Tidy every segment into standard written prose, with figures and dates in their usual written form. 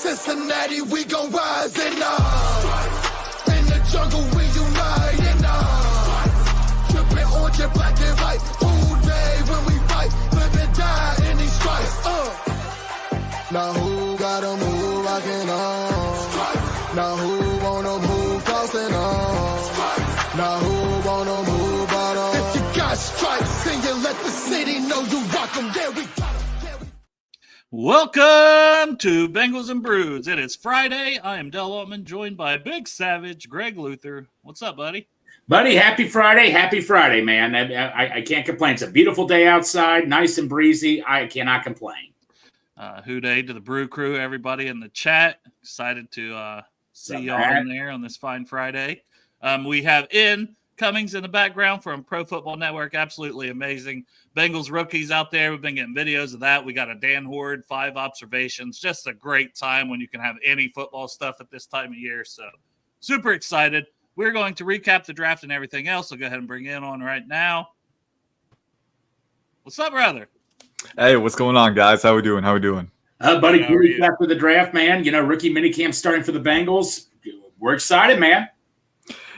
Cincinnati, we gon' rise and in the jungle, we unite and tripping orange and black and white. Who day when we fight, live and die in these stripes. Now who gotta move, rockin' on? Now who wanna move, crossing on? Now who wanna move out on? If you got stripes, then you let the city know you rock them. There we go. Welcome to Bengals and Brews. It is Friday. I am Del Altman, joined by Big Savage, Greg Luther. What's up, buddy? Buddy, happy Friday. Happy Friday, man. I can't complain. It's a beautiful day outside, nice and breezy. I cannot complain. Hooday to the Brew Crew, everybody in the chat. Excited to see y'all in there on this fine Friday. We have Cummings in the background from Pro Football Network. Absolutely amazing. Bengals rookies out there. We've been getting videos of that. We got a Dan Horde, 5 observations. Just a great time when you can have any football stuff at this time of year. So super excited. We're going to recap the draft and everything else. So go ahead and bring it on right now. What's up, brother? Hey, what's going on, guys? How we doing? Buddy, good after the draft, man. You know, rookie minicamp starting for the Bengals. We're excited, man.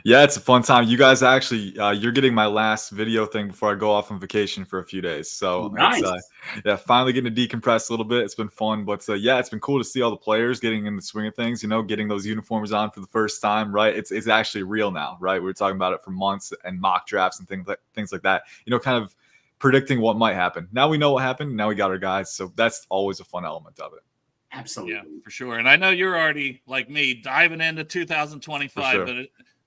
Yeah, it's a fun time. You guys actually, you're getting my last video thing before I go off on vacation for a few days. So nice. Finally getting to decompress a little bit. It's been fun, but it's been cool to see all the players getting in the swing of things. You know, getting those uniforms on for the first time, right? It's actually real now, right? We were talking about it for months and mock drafts and things like that. You know, kind of predicting what might happen. Now we know what happened. Now we got our guys, so that's always a fun element of it. Absolutely, yeah, for sure. And I know you're already like me diving into 2025, sure. but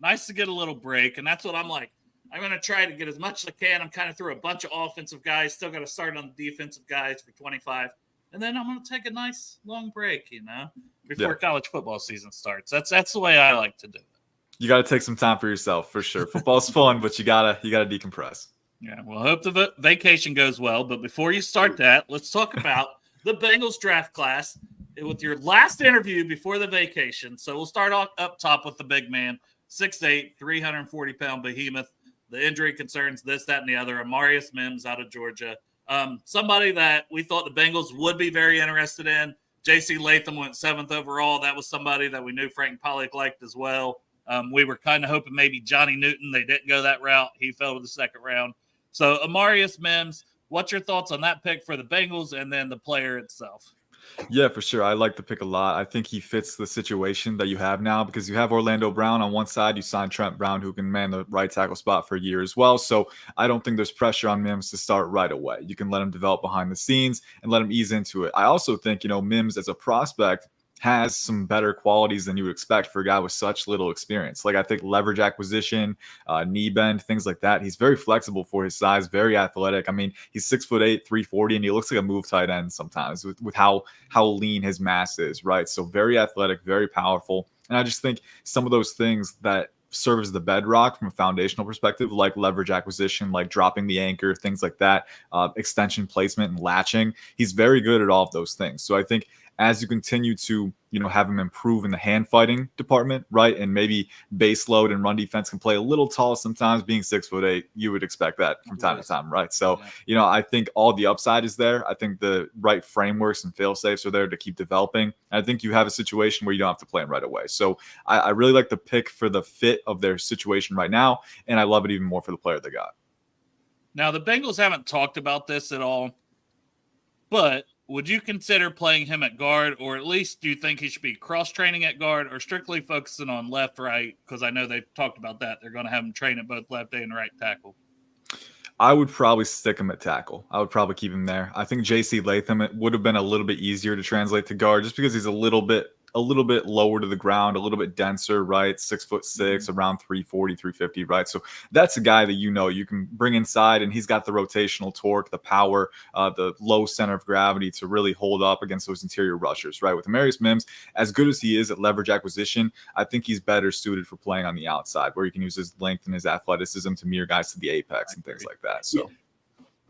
nice to get a little break, and that's what I'm like. I'm going to try to get as much as I can. I'm kind of through a bunch of offensive guys. Still got to start on the defensive guys for 25, and then I'm going to take a nice long break, you know, before college football season starts. That's the way I like to do it. You got to take some time for yourself, for sure. Football's fun, but you gotta decompress. Yeah, well, I hope the vacation goes well. But before you start that, let's talk about the Bengals draft class with your last interview before the vacation. So we'll start off up top with the big man. 6'8", 340-pound behemoth. The injury concerns, this, that, and the other. Amarius Mims out of Georgia. Somebody that we thought the Bengals would be very interested in. J.C. Latham went 7th overall. That was somebody that we knew Frank Pollock liked as well. We were kind of hoping maybe Johnny Newton. They didn't go that route. He fell to the second round. So Amarius Mims, what's your thoughts on that pick for the Bengals and then the player itself? Yeah, for sure. I like the pick a lot. I think he fits the situation that you have now because you have Orlando Brown on one side. You signed Trent Brown, who can man the right tackle spot for a year as well. So I don't think there's pressure on Mims to start right away. You can let him develop behind the scenes and let him ease into it. I also think, Mims as a prospect has some better qualities than you would expect for a guy with such little experience. Like I think leverage acquisition, knee bend, things like that. He's very flexible for his size, very athletic. I mean, he's 6'8", 340, and he looks like a move tight end sometimes with how lean his mass is, right? So very athletic, very powerful. And I just think some of those things that serve as the bedrock from a foundational perspective, like leverage acquisition, like dropping the anchor, things like that, extension placement and latching. He's very good at all of those things. So I think as you continue to, have him improve in the hand fighting department, right? And maybe base load and run defense can play a little tall sometimes. Being 6'8", you would expect that from time to time, right? So, I think all the upside is there. I think the right frameworks and fail safes are there to keep developing. And I think you have a situation where you don't have to play him right away. So I really like the pick for the fit of their situation right now. And I love it even more for the player they got. Now, the Bengals haven't talked about this at all, but would you consider playing him at guard, or at least do you think he should be cross-training at guard or strictly focusing on left-right? Because I know they've talked about that. They're going to have him train at both left and right tackle. I would probably stick him at tackle. I would probably keep him there. I think J.C. Latham, it would have been a little bit easier to translate to guard just because he's a little bit lower to the ground, a little bit denser, right? 6'6", around 340, 350, right? So that's a guy that you can bring inside, and he's got the rotational torque, the power, the low center of gravity to really hold up against those interior rushers, right? With Amarius Mims, as good as he is at leverage acquisition, I think he's better suited for playing on the outside, where he can use his length and his athleticism to mirror guys to the apex and things like that. So.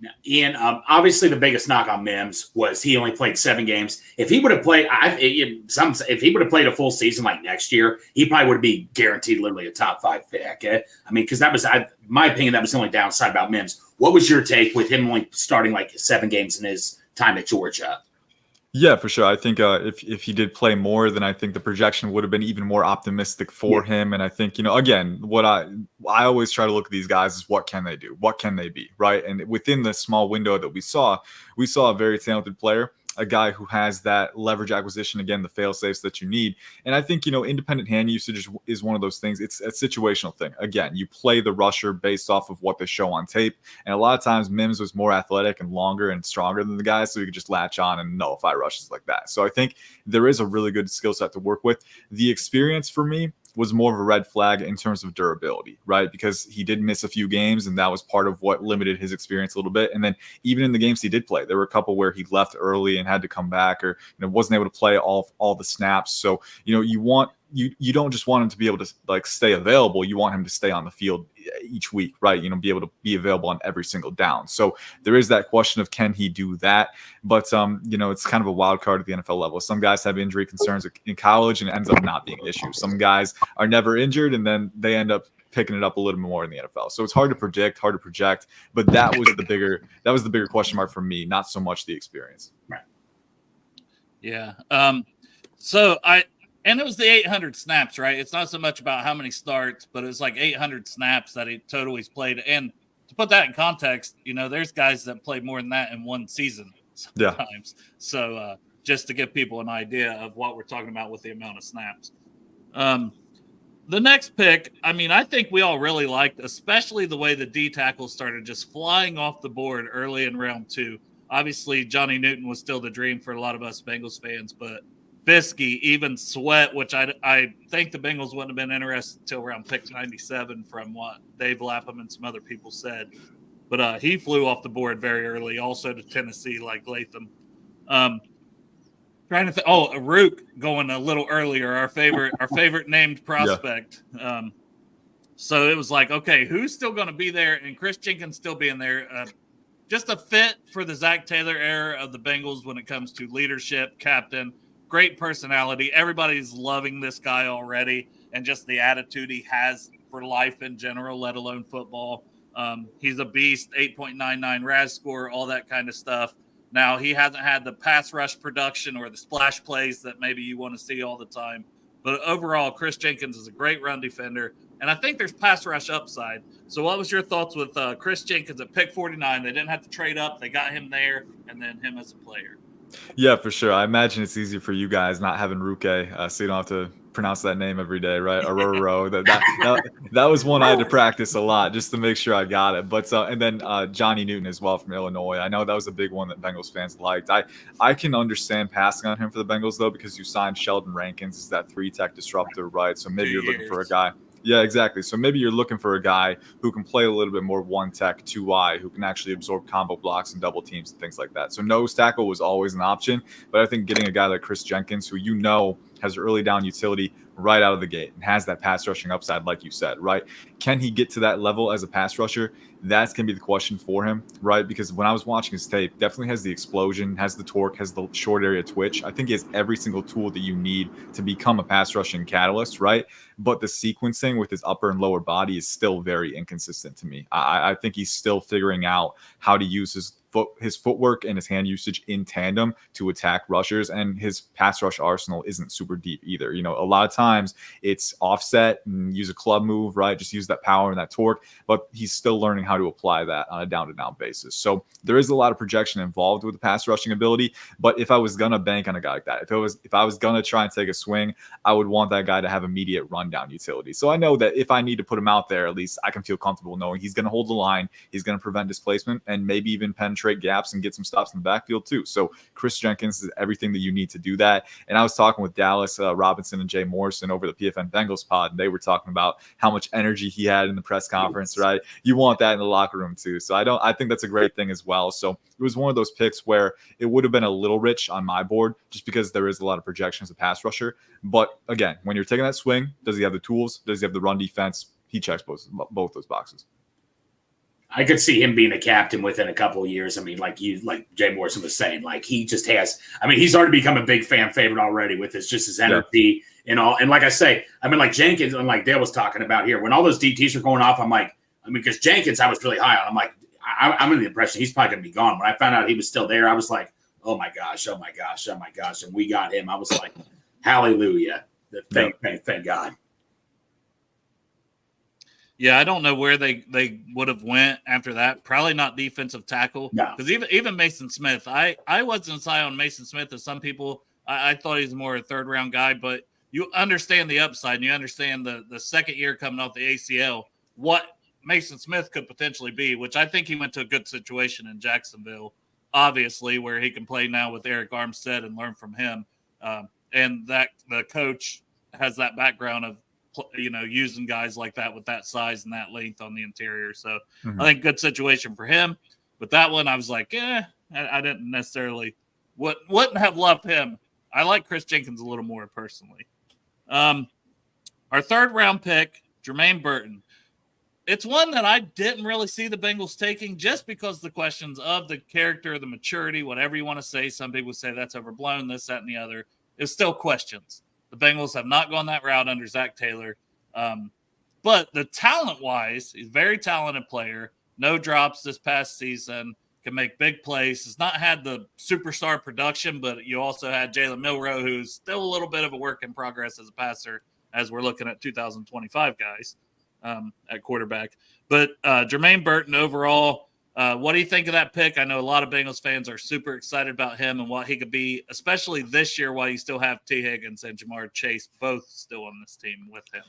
Now, Ian, obviously the biggest knock on Mims was he only played 7 games. If he would have played, if he would have played a full season like next year, he probably would be guaranteed literally a top 5 pick. I mean, because that was, my opinion, that was the only downside about Mims. What was your take with him only starting like 7 games in his time at Georgia? Yeah, for sure. I think if he did play more, then I think the projection would have been even more optimistic for him. And I think, again, what I always try to look at these guys is what can they do? What can they be? Right. And within the small window that we saw a very talented player, a guy who has that leverage acquisition, again, the fail safes that you need. And I think, independent hand usage is one of those things. It's a situational thing. Again, you play the rusher based off of what they show on tape. And a lot of times Mims was more athletic and longer and stronger than the guys, so you could just latch on and nullify rushes like that. So I think there is a really good skill set to work with. The experience for me was more of a red flag in terms of durability, right? Because he did miss a few games, and that was part of what limited his experience a little bit. And then even in the games he did play, there were a couple where he left early and had to come back, or wasn't able to play all the snaps. So you don't just want him to be able to stay available. You want him to stay on the field each week, right? Be able to be available on every single down. So there is that question of can he do that? But it's kind of a wild card at the NFL level. Some guys have injury concerns in college and it ends up not being an issue. Some guys are never injured and then they end up picking it up a little more in the NFL. So it's hard to predict, hard to project, but that was the bigger question mark for me, not so much the experience. Right. Yeah. And it was the 800 snaps, right? It's not so much about how many starts, but it's like 800 snaps that he totally played. And to put that in context, there's guys that played more than that in one season sometimes. Yeah. So just to give people an idea of what we're talking about with the amount of snaps. The next pick, I think we all really liked, especially the way the D tackles started just flying off the board early in round 2. Obviously, Johnny Newton was still the dream for a lot of us Bengals fans, but Biskey, even Sweat, which I think the Bengals wouldn't have been interested until around pick 97 from what Dave Lapham and some other people said. But he flew off the board very early, also to Tennessee like Latham. Trying to think. Rook going a little earlier, our favorite named prospect. Yeah. So it was like, okay, who's still going to be there? And Chris Jenkins still being there. Just a fit for the Zach Taylor era of the Bengals when it comes to leadership, captain. Great personality. Everybody's loving this guy already, and just the attitude he has for life in general, let alone football. He's a beast, 8.99 RAS score, all that kind of stuff. Now, he hasn't had the pass rush production or the splash plays that maybe you want to see all the time. But overall, Chris Jenkins is a great run defender, and I think there's pass rush upside. So what was your thoughts with Chris Jenkins at pick 49? They didn't have to trade up. They got him there, and then him as a player. Yeah, for sure. I imagine it's easier for you guys not having Ruke, so you don't have to pronounce that name every day, right? Aurora. That was one I had to practice a lot just to make sure I got it. But and then Johnny Newton as well from Illinois. I know that was a big one that Bengals fans liked. I can understand passing on him for the Bengals though, because you signed Sheldon Rankins as that 3-tech disruptor, right? So maybe you're looking for a guy. Yeah, exactly. So maybe you're looking for a guy who can play a little bit more 1-tech, 2-eye, who can actually absorb combo blocks and double teams and things like that. So nose tackle was always an option, but I think getting a guy like Chris Jenkins, who has early down utility right out of the gate and has that pass rushing upside, like you said, right? Can he get to that level as a pass rusher? That's going to be the question for him, right? Because when I was watching his tape, definitely has the explosion, has the torque, has the short area twitch. I think he has every single tool that you need to become a pass rushing catalyst, right? But the sequencing with his upper and lower body is still very inconsistent to me. I think he's still figuring out how to use his footwork and his hand usage in tandem to attack rushers, and his pass rush arsenal isn't super deep either. A lot of times it's offset and use a club move, right? Just use that power and that torque, but he's still learning how to apply that on a down-to-down basis. So there is a lot of projection involved with the pass rushing ability, but if I was going to bank on a guy like that, if I was going to try and take a swing, I would want that guy to have immediate rundown utility. So I know that if I need to put him out there, at least I can feel comfortable knowing he's going to hold the line, he's going to prevent displacement, and maybe even penetrate gaps and get some stops in the backfield too. So Chris Jenkins is everything that you need to do that. And I was talking with Dallas Robinson and Jay Morrison over the PFN Bengals pod, and they were talking about how much energy he had in the press conference, right? You want that in the locker room too. So I think that's a great thing as well. So it was one of those picks where it would have been a little rich on my board just because there is a lot of projection as a pass rusher. But again, when you're taking that swing, does he have the tools? Does he have the run defense? He checks both those boxes. I could see him being a captain within a couple of years. Like Jay Morrison was saying, like he just has. He's already become a big fan favorite already with his energy and all. And like I say, like Jenkins and like Dale was talking about here, when all those DTs are going off, because Jenkins I was really high on. I'm under the impression he's probably going to be gone. When I found out he was still there, I was like, oh my gosh. And we got him. I was like, hallelujah. Thank God. Yeah, I don't know where they would have went after that. Probably not defensive tackle. No. Because even Mason Smith, I wasn't as high on Mason Smith as some people. I thought he's more a third round guy, but you understand the upside and you understand the second year coming off the ACL, what Mason Smith could potentially be, which I think he went to a good situation in Jacksonville, obviously, where he can play now with Eric Armstead and learn from him. And that the coach has that background of, using guys like that with that size and that length on the interior. So I think good situation for him. But that one, I was like, I didn't necessarily wouldn't have loved him. I like Chris Jenkins a little more personally. Our third round pick, Jermaine Burton. It's one that I didn't really see the Bengals taking just because the questions of the character, the maturity, whatever you want to say. Some people say that's overblown, this, that, and the other. It's still questions. The Bengals have not gone that route under Zach Taylor. But the talent-wise, he's a very talented player. No drops this past season. Can make big plays. Has not had the superstar production, but you also had Jalen Milroe, who's still a little bit of a work in progress as a passer as we're looking at 2025 guys at quarterback. But Jermaine Burton overall, what do you think of that pick? I know a lot of Bengals fans are super excited about him and what he could be, especially this year while you still have T. Higgins and Jamar Chase both still on this team with him.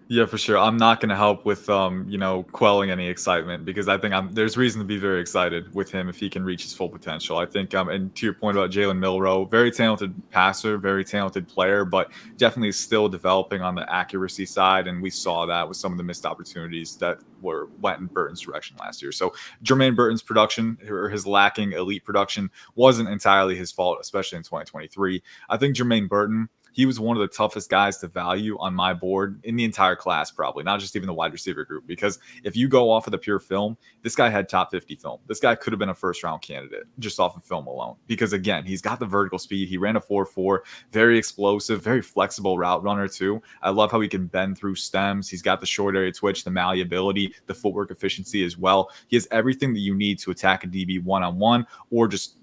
Yeah, for sure. I'm not going to help with, quelling any excitement because I think there's reason to be very excited with him if he can reach his full potential. I think, and to your point about Jalen Milroe, very talented passer, very talented player, but definitely still developing on the accuracy side. And we saw that with some of the missed opportunities that went in Burton's direction last year. So Jermaine Burton's production or his lacking elite production wasn't entirely his fault, especially in 2023. I think Jermaine Burton, he was one of the toughest guys to value on my board in the entire class, probably, not just even the wide receiver group. Because if you go off of the pure film, this guy had top 50 film. This guy could have been a first-round candidate just off of film alone. Because, again, he's got the vertical speed. He ran a 4.4, very explosive, very flexible route runner, too. I love how he can bend through stems. He's got the short area twitch, the malleability, the footwork efficiency as well. He has everything that you need to attack a DB one-on-one or just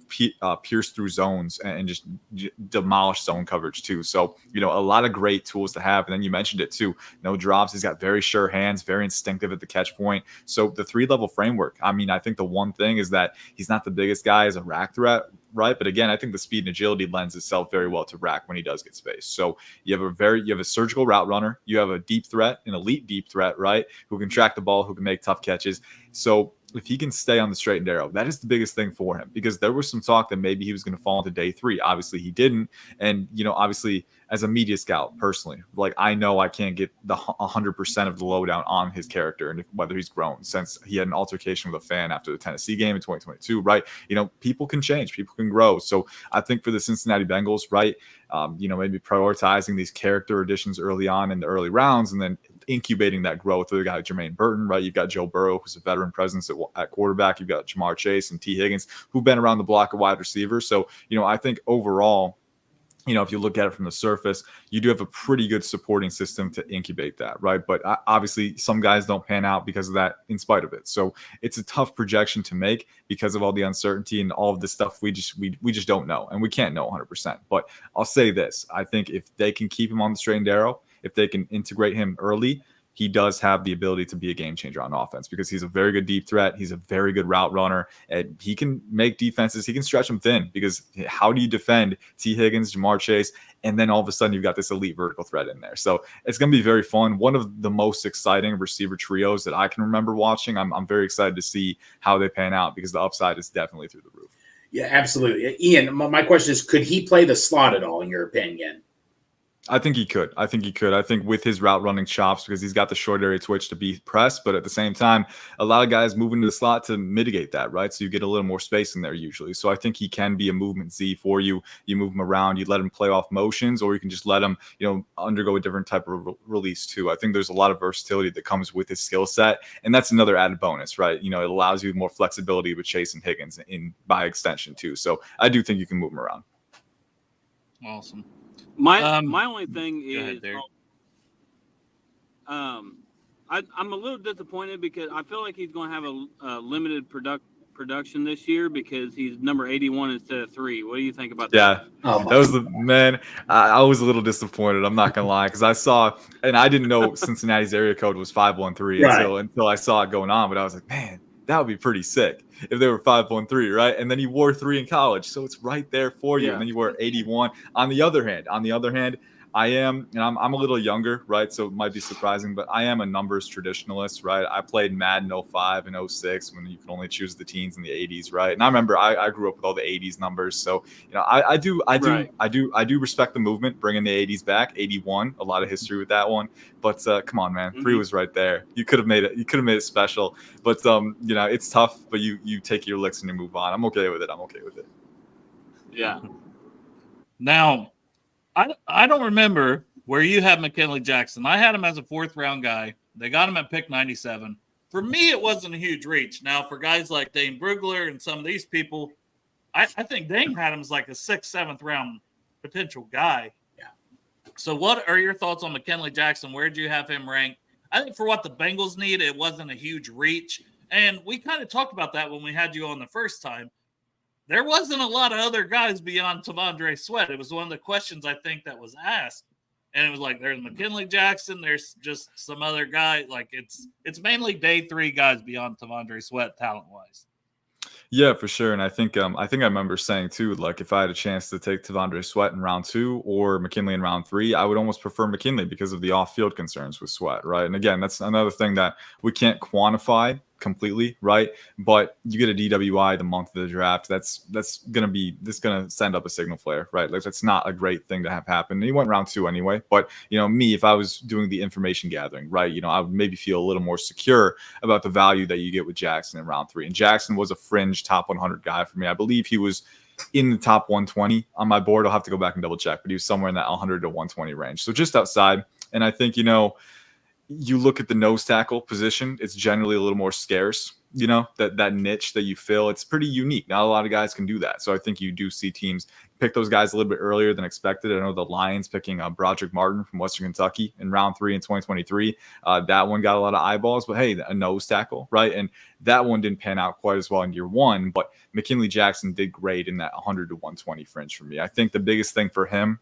pierce through zones and just demolish zone coverage too. So, a lot of great tools to have. And then you mentioned it too. No drops. He's got very sure hands, very instinctive at the catch point. So the 3-level framework, I think the one thing is that he's not the biggest guy as a rack threat, right? But again, I think the speed and agility lends itself very well to rack when he does get space. So you have a surgical route runner. You have a deep threat, an elite deep threat, right? Who can track the ball, who can make tough catches. So if he can stay on the straight and narrow, that is the biggest thing for him, because there was some talk that maybe he was going to fall into day 3. Obviously he didn't. And, obviously as a media scout personally, like I know I can't get the 100% of the lowdown on his character and whether he's grown since he had an altercation with a fan after the Tennessee game in 2022, right? People can change, people can grow. So I think for the Cincinnati Bengals, right, maybe prioritizing these character additions early on in the early rounds and then incubating that growth with a guy like Jermaine Burton, right? You've got Joe Burrow, who's a veteran presence at quarterback. You've got Jamar Chase and T. Higgins, who've been around the block of wide receivers. So, I think overall, if you look at it from the surface, you do have a pretty good supporting system to incubate that, right? But obviously, some guys don't pan out because of that in spite of it. So it's a tough projection to make because of all the uncertainty and all of this stuff we just don't know. And we can't know 100%. But I'll say this. I think if they can keep him on the straight and narrow, if they can integrate him early, he does have the ability to be a game changer on offense because he's a very good deep threat. He's a very good route runner, and he can make defenses. He can stretch them thin because how do you defend T. Higgins, Jamar Chase, and then all of a sudden you've got this elite vertical threat in there. So it's going to be very fun. One of the most exciting receiver trios that I can remember watching. I'm very excited to see how they pan out because the upside is definitely through the roof. Yeah, absolutely. Ian, my question is, could he play the slot at all in your opinion? I think he could. I think with his route running chops, because he's got the short area twitch to be pressed, but at the same time, a lot of guys move into the slot to mitigate that, right? So you get a little more space in there usually. So I think he can be a movement Z for you. You move him around, you let him play off motions, or you can just let him, undergo a different type of release too. I think there's a lot of versatility that comes with his skill set, and that's another added bonus, right? It allows you more flexibility with Chase and Higgins by extension too. So I do think you can move him around. Awesome. My only thing is, I'm a little disappointed because I feel like he's going to have a limited production this year because he's number 81 instead of 3. What do you think about Yeah, that? that was the man. I was a little disappointed. I'm not gonna lie, because I saw, and I didn't know Cincinnati's area code was 513 until I saw it going on. But I was like, man, that would be pretty sick if they were 513, right? And then you wore 3 in college, so it's right there for you. Yeah. And then you wore 81. On the other hand, I am, and I'm a little younger, right? So it might be surprising, but I am a numbers traditionalist, right? I played Madden 05 and 06 when you could only choose the teens in the 80s, right? And I remember I grew up with all the 80s numbers, so I do respect the movement, bringing the 80s back. 81, a lot of history with that one, but come on, man, 3 was right there. You could have made it. You could have made it special, but it's tough. But you take your licks and you move on. I'm okay with it. Yeah. Now, I don't remember where you had McKinley Jackson. I had him as a 4th round guy. They got him at pick 97. For me, it wasn't a huge reach. Now, for guys like Dane Brugler and some of these people, I think Dane had him as like a 6th, 7th round potential guy. Yeah. So what are your thoughts on McKinley Jackson? Where do you have him ranked? I think for what the Bengals need, it wasn't a huge reach. And we kind of talked about that when we had you on the first time. There wasn't a lot of other guys beyond T'Vondre Sweat. It was one of the questions I think that was asked. And it was like, there's McKinley Jackson. There's just some other guy. Like it's mainly day 3 guys beyond T'Vondre Sweat talent-wise. Yeah, for sure. And I think I remember saying too, like if I had a chance to take T'Vondre Sweat in round 2 or McKinley in round 3, I would almost prefer McKinley because of the off-field concerns with Sweat, right? And again, that's another thing that we can't quantify completely, right? But you get a DWI the month of the draft, that's gonna send up a signal flare, right? Like that's not a great thing to have happen. And he went round 2 anyway. But me, if I was doing the information gathering, right, I would maybe feel a little more secure about the value that you get with Jackson in round 3. And Jackson was a fringe top 100 guy for me. I believe he was in the top 120 on my board. I'll have to go back and double check, but he was somewhere in that 100 to 120 range. So just outside. And I think, you look at the nose tackle position, it's generally a little more scarce, that niche that you fill. It's pretty unique. Not a lot of guys can do that. So I think you do see teams pick those guys a little bit earlier than expected. I know the Lions picking Broderick Martin from Western Kentucky in round 3 in 2023. That one got a lot of eyeballs, but hey, a nose tackle, right? And that one didn't pan out quite as well in year 1, but McKinley Jackson did great in that 100 to 120 fringe for me. I think the biggest thing for him,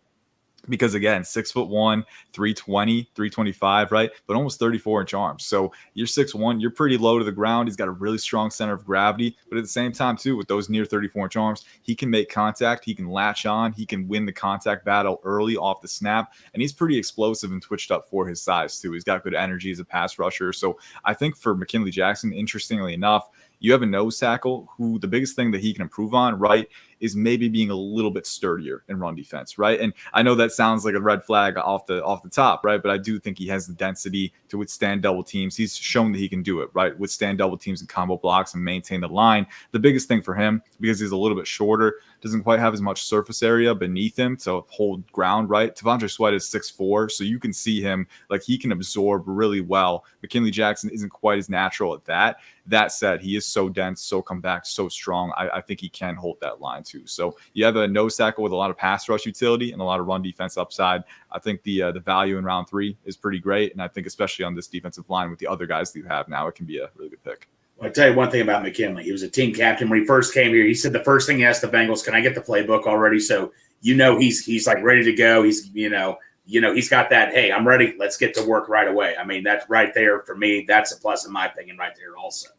because again, 6'1", 320, 325, right? But almost 34-inch arms. So you're 6'1", you're pretty low to the ground. He's got a really strong center of gravity. But at the same time, too, with those near 34-inch arms, he can make contact. He can latch on. He can win the contact battle early off the snap. And he's pretty explosive and twitched up for his size, too. He's got good energy as a pass rusher. So I think for McKinley Jackson, interestingly enough, you have a nose tackle who the biggest thing that he can improve on, right, is maybe being a little bit sturdier in run defense, right? And I know that sounds like a red flag off the top, right? But I do think he has the density to withstand double teams. He's shown that he can do it, right? Withstand double teams and combo blocks and maintain the line. The biggest thing for him, because he's a little bit shorter, doesn't quite have as much surface area beneath him to hold ground, right? T'Vondre Sweat is 6'4", so you can see him, like he can absorb really well. McKinley Jackson isn't quite as natural at that. That said, he is so dense, so compact, so strong. I think he can hold that line too. So you have a nose tackle with a lot of pass rush utility and a lot of run defense upside. I think the value in round 3 is pretty great. And I think especially on this defensive line with the other guys that you have now, it can be a really good pick. I'll tell you one thing about McKinley. He was a team captain when he first came here. He said the first thing he asked the Bengals, "Can I get the playbook already?" So he's like ready to go. He's he's got that. Hey, I'm ready. Let's get to work right away. I mean, that's right there for me. That's a plus in my opinion, right there also.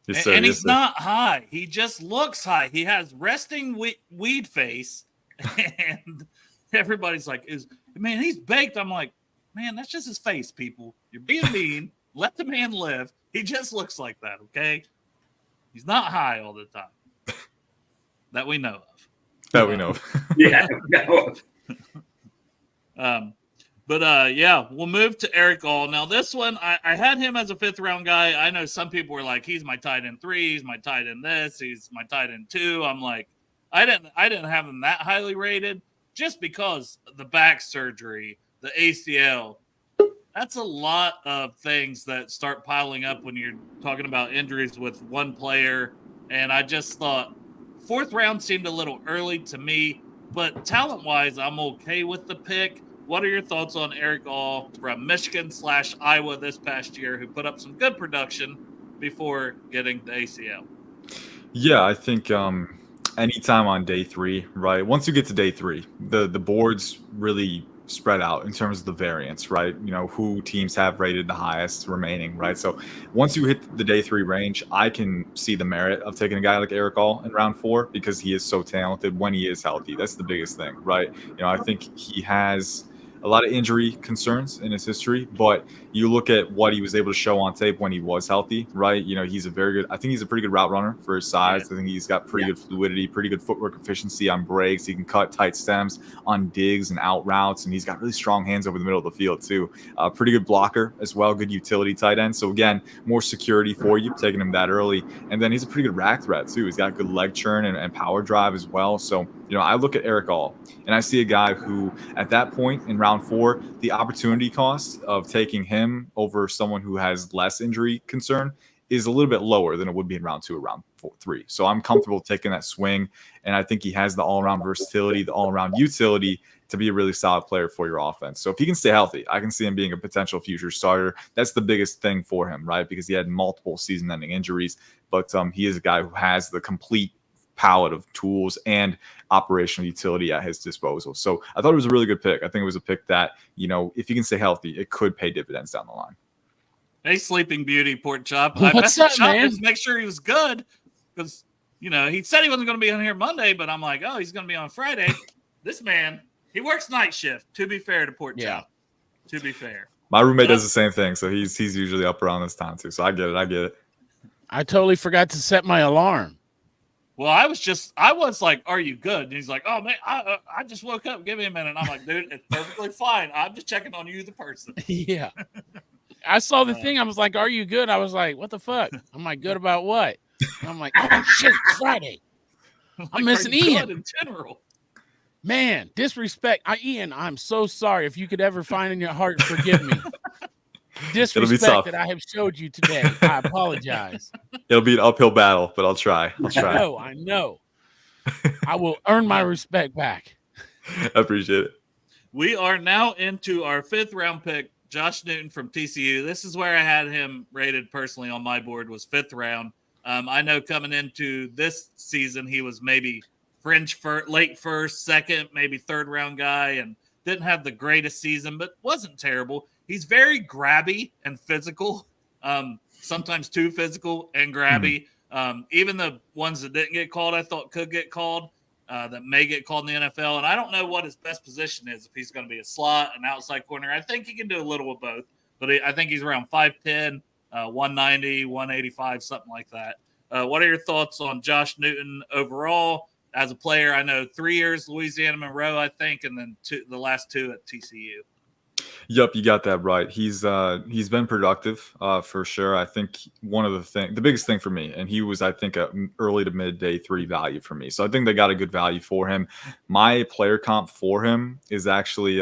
Yes, sir. And he's not high. He just looks high. He has resting weed face, and everybody's like, "Man, he's baked." I'm like, "Man, that's just his face, people. You're being mean. Let the man live. He just looks like that, okay? He's not high all the time. That we know of." That we know of. Yeah, no. We'll move to Eric All. Now, this one, I had him as a 5th round guy. I know some people were like, he's my tight end 3, he's my tight end this, he's my tight end 2. I'm like, I didn't have him that highly rated just because the back surgery, the ACL. That's a lot of things that start piling up when you're talking about injuries with one player. And I just thought 4th round seemed a little early to me, but talent-wise, I'm okay with the pick. What are your thoughts on Eric All from Michigan/Iowa this past year, who put up some good production before getting the ACL? Yeah, I think anytime on day 3, right? Once you get to day 3, the boards really spread out in terms of the variance, right? Who teams have rated the highest remaining, right? So once you hit the day 3 range, I can see the merit of taking a guy like Eric All in round 4 because he is so talented when he is healthy. That's the biggest thing, right? I think he has a lot of injury concerns in his history, but you look at what he was able to show on tape when he was healthy, right? He's a very good, I think he's a pretty good route runner for his size. Yeah. I think he's got pretty good fluidity, pretty good footwork efficiency on breaks. He can cut tight stems on digs and out routes, and he's got really strong hands over the middle of the field, too. Pretty good blocker as well, good utility tight end. So, again, more security for you, taking him that early. And then he's a pretty good rack threat, too. He's got good leg churn and power drive as well. So, I look at Eric All, and I see a guy who, at that point in round 4, the opportunity cost of taking him over someone who has less injury concern is a little bit lower than it would be in round 2 or round 3. So I'm comfortable taking that swing, and I think he has the all-around versatility, the all-around utility to be a really solid player for your offense. So if he can stay healthy, I can see him being a potential future starter. That's the biggest thing for him, right? Because he had multiple season-ending injuries, but he is a guy who has the complete palette of tools and operational utility at his disposal. So I thought it was a really good pick. I think it was a pick that, if he can stay healthy, it could pay dividends down the line. Hey, Sleeping Beauty, Pork Chop. What's up, man? Make sure he was good because, he said he wasn't going to be on here Monday, but I'm like, oh, he's going to be on Friday. This man, he works night shift, to be fair to Pork Chop. To be fair. My roommate does the same thing, so he's usually up around this time too. So I get it. I totally forgot to set my alarm. Well, I was like, are you good? And he's like, oh, man, I just woke up. Give me a minute. And I'm like, dude, it's perfectly fine. I'm just checking on you, the person. Yeah. I saw the thing. I was like, are you good? I was like, what the fuck? I'm like, good about what? And I'm like, oh, shit, it's Friday. I'm missing Ian. In general. Man, disrespect. Ian, I'm so sorry. If you could ever find in your heart, forgive me. Disrespect that I have showed you today. I apologize. It'll be an uphill battle, but I'll try. I know. I will earn my respect back. I appreciate it. We are now into our 5th round pick, Josh Newton from TCU. This is where I had him rated personally on my board, was 5th round. I know coming into this season, he was maybe late first, second, maybe 3rd round guy, and didn't have the greatest season, but wasn't terrible. He's very grabby and physical, sometimes too physical and grabby. Even the ones that didn't get called, I thought could get called, that may get called in the NFL. And I don't know what his best position is, if he's going to be a slot, an outside corner. I think he can do a little of both, but I think he's around 5'10", 190, 185, something like that. What are your thoughts on Josh Newton overall as a player? I know 3 years, Louisiana Monroe, I think, and then the last 2 at TCU. Yep, you got that right. He's been productive for sure. I think the biggest thing for me, and he was, I think, a early to mid day 3 value for me. So I think they got a good value for him. My player comp for him is actually